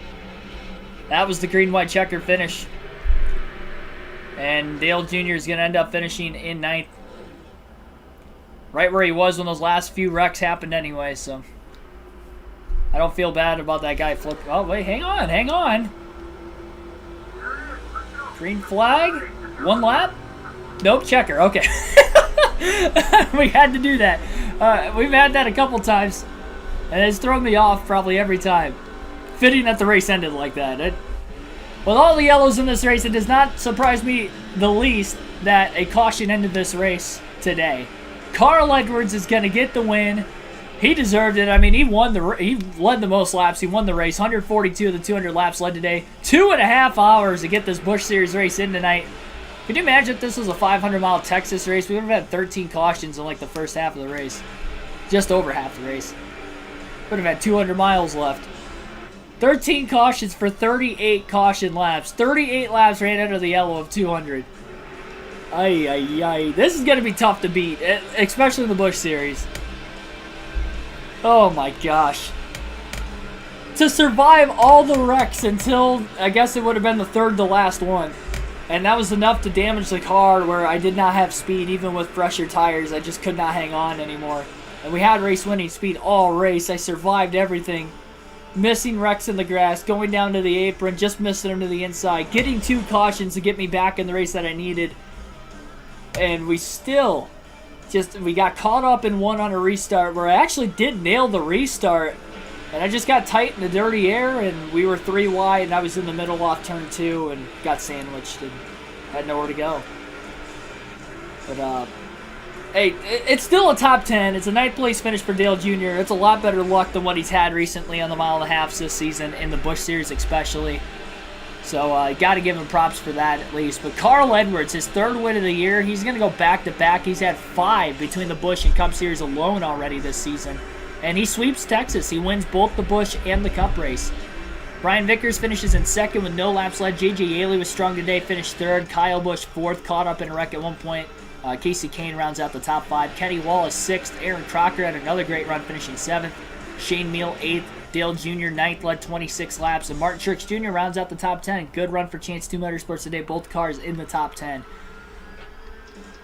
That was the green, white, checker finish. And Dale Jr. is going to end up finishing in 9th. Right where he was when those last few wrecks happened anyway, so. I don't feel bad about that guy flipping. Oh, wait, hang on, hang on. Green flag? 1 lap? Nope, checker, okay. We had to do that. We've had that a couple times. And it's thrown me off probably every time. Fitting that the race ended like that. With all the yellows in this race, it does not surprise me the least that a caution ended this race today. Carl Edwards is going to get the win. He deserved it. I mean, he led the most laps. He won the race. 142 of the 200 laps led today. 2.5 hours to get this Busch Series race in tonight. Could you imagine if this was a 500-mile Texas race? We would have had 13 cautions in like the first half of the race. Just over half the race. Would have had 200 miles left. 13 cautions for 38 caution laps. 38 laps ran under the yellow of 200. Ay, ay, ay. This is going to be tough to beat, especially in the Busch Series. Oh my gosh. To survive all the wrecks until, I guess it would have been the third to last one. And that was enough to damage the car where I did not have speed, even with fresher tires. I just could not hang on anymore. And we had race-winning speed all race. I survived everything. Missing wrecks in the grass, going down to the apron, just missing them to the inside. Getting 2 cautions to get me back in the race that I needed. And we still we got caught up in one on a restart where I actually did nail the restart. And I just got tight in the dirty air, and we were 3 wide, and I was in the middle off turn 2 and got sandwiched and had nowhere to go. But, hey, it's still a top 10. It's a 9th place finish for Dale Jr. It's a lot better luck than what he's had recently on the mile and a half this season, in the Busch Series especially. So, got to give him props for that at least. But Carl Edwards, his 3rd win of the year, he's going to go back-to-back. He's had 5 between the Busch and Cup Series alone already this season. And he sweeps Texas. He wins both the Busch and the Cup race. Brian Vickers finishes in 2nd with no laps led. J.J. Yaley was strong today, finished 3rd. Kyle Busch 4th, caught up in a wreck at one point. Casey Kane rounds out the top 5. Kenny Wallace 6th. Aaron Crocker had another great run, finishing 7th. Shane Meal 8th. Dale Jr. 9th, led 26 laps. And Martin Truex Jr. rounds out the top 10. Good run for Chance 2 Motorsports today. Both cars in the top 10.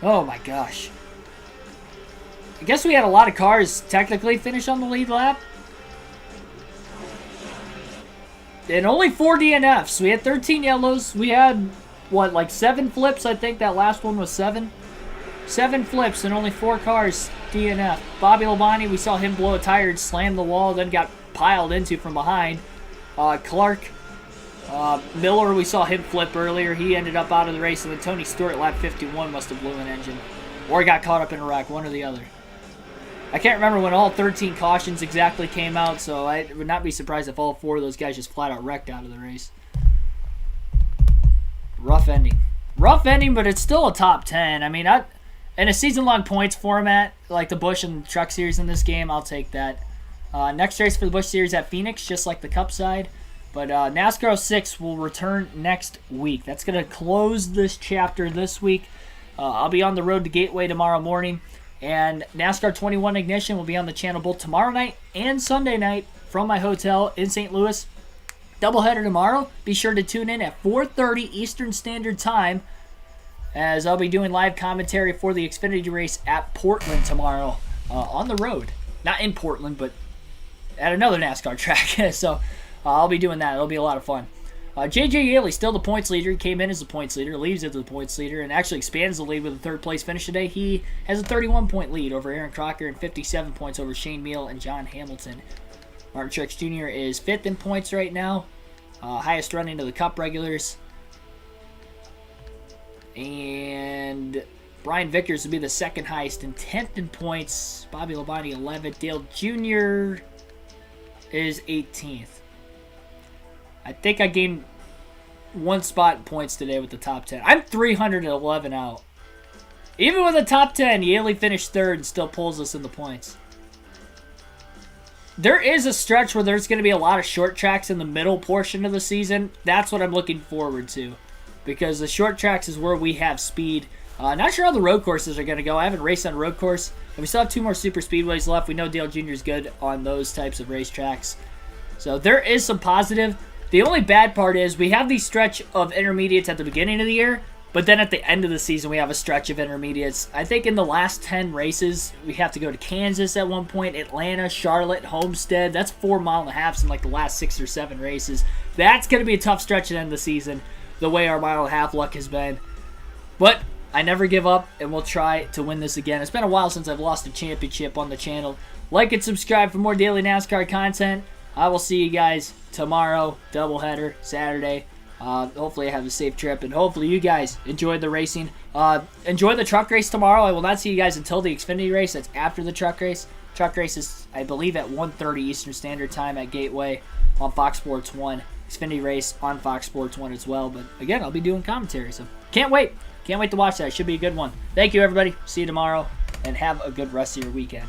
Oh my gosh. I guess we had a lot of cars technically finish on the lead lap. And only 4 DNFs. We had 13 yellows. We had, what, like 7 flips? I think that last one was 7. 7 flips and only 4 cars DNF. Bobby Labonte, we saw him blow a tire and slam the wall, then got piled into from behind. Clark Miller, we saw him flip earlier. He ended up out of the race. And then Tony Stewart, lap 51, must have blew an engine. Or got caught up in a wreck, one or the other. I can't remember when all 13 cautions exactly came out, so I would not be surprised if all 4 of those guys just flat out wrecked out of the race. Rough ending. Rough ending, but it's still a top 10. I mean, in a season-long points format, like the Busch and Truck Series in this game, I'll take that. Next race for the Busch Series at Phoenix, just like the Cup side. But NASCAR 06 will return next week. That's going to close this chapter this week. I'll be on the road to Gateway tomorrow morning. And NASCAR 21 Ignition will be on the channel both tomorrow night and Sunday night from my hotel in St. Louis. Doubleheader tomorrow. Be sure to tune in at 4:30 Eastern Standard Time, as I'll be doing live commentary for the Xfinity race at Portland tomorrow on the road. Not in Portland, but at another NASCAR track. So I'll be doing that. It'll be a lot of fun. J.J. Yaley, still the points leader. He came in as the points leader, leaves as the points leader, and actually expands the lead with a 3rd place finish today. He has a 31-point lead over Aaron Crocker and 57 points over Shane Meal and John Hamilton. Martin Truex Jr. is 5th in points right now. Highest running of the Cup regulars. And Brian Vickers would be the 2nd highest and 10th in points. Bobby Labonte 11th. Dale Jr. is 18th. I think I gained 1 spot in points today with the top 10. I'm 311 out. Even with the top 10, Yaley finished 3rd and still pulls us in the points. There is a stretch where there's going to be a lot of short tracks in the middle portion of the season. That's what I'm looking forward to, because the short tracks is where we have speed. Not sure how the road courses are going to go. I haven't raced on a road course. And we still have 2 more super speedways left. We know Dale Jr. is good on those types of racetracks. So there is some positive. The only bad part is we have these stretch of intermediates at the beginning of the year, but then at the end of the season we have a stretch of intermediates. I think in the last 10 races, we have to go to Kansas at one point, Atlanta, Charlotte, Homestead. That's 4.5 miles in like the last 6 or 7 races. That's going to be a tough stretch at the end of the season, the way our 1.5 mile luck has been. But I never give up, and we'll try to win this again. It's been a while since I've lost a championship on the channel. Like and subscribe for more daily NASCAR content. I will see you guys tomorrow, doubleheader, Saturday. Hopefully I have a safe trip, and hopefully you guys enjoyed the racing. Enjoy the truck race tomorrow. I will not see you guys until the Xfinity race. That's after the truck race. Truck race is, I believe, at 1:30 Eastern Standard Time at Gateway on Fox Sports 1. Xfinity race on Fox Sports 1 as well. But again, I'll be doing commentary, so can't wait. Can't wait to watch that. It should be a good one. Thank you, everybody. See you tomorrow, and have a good rest of your weekend.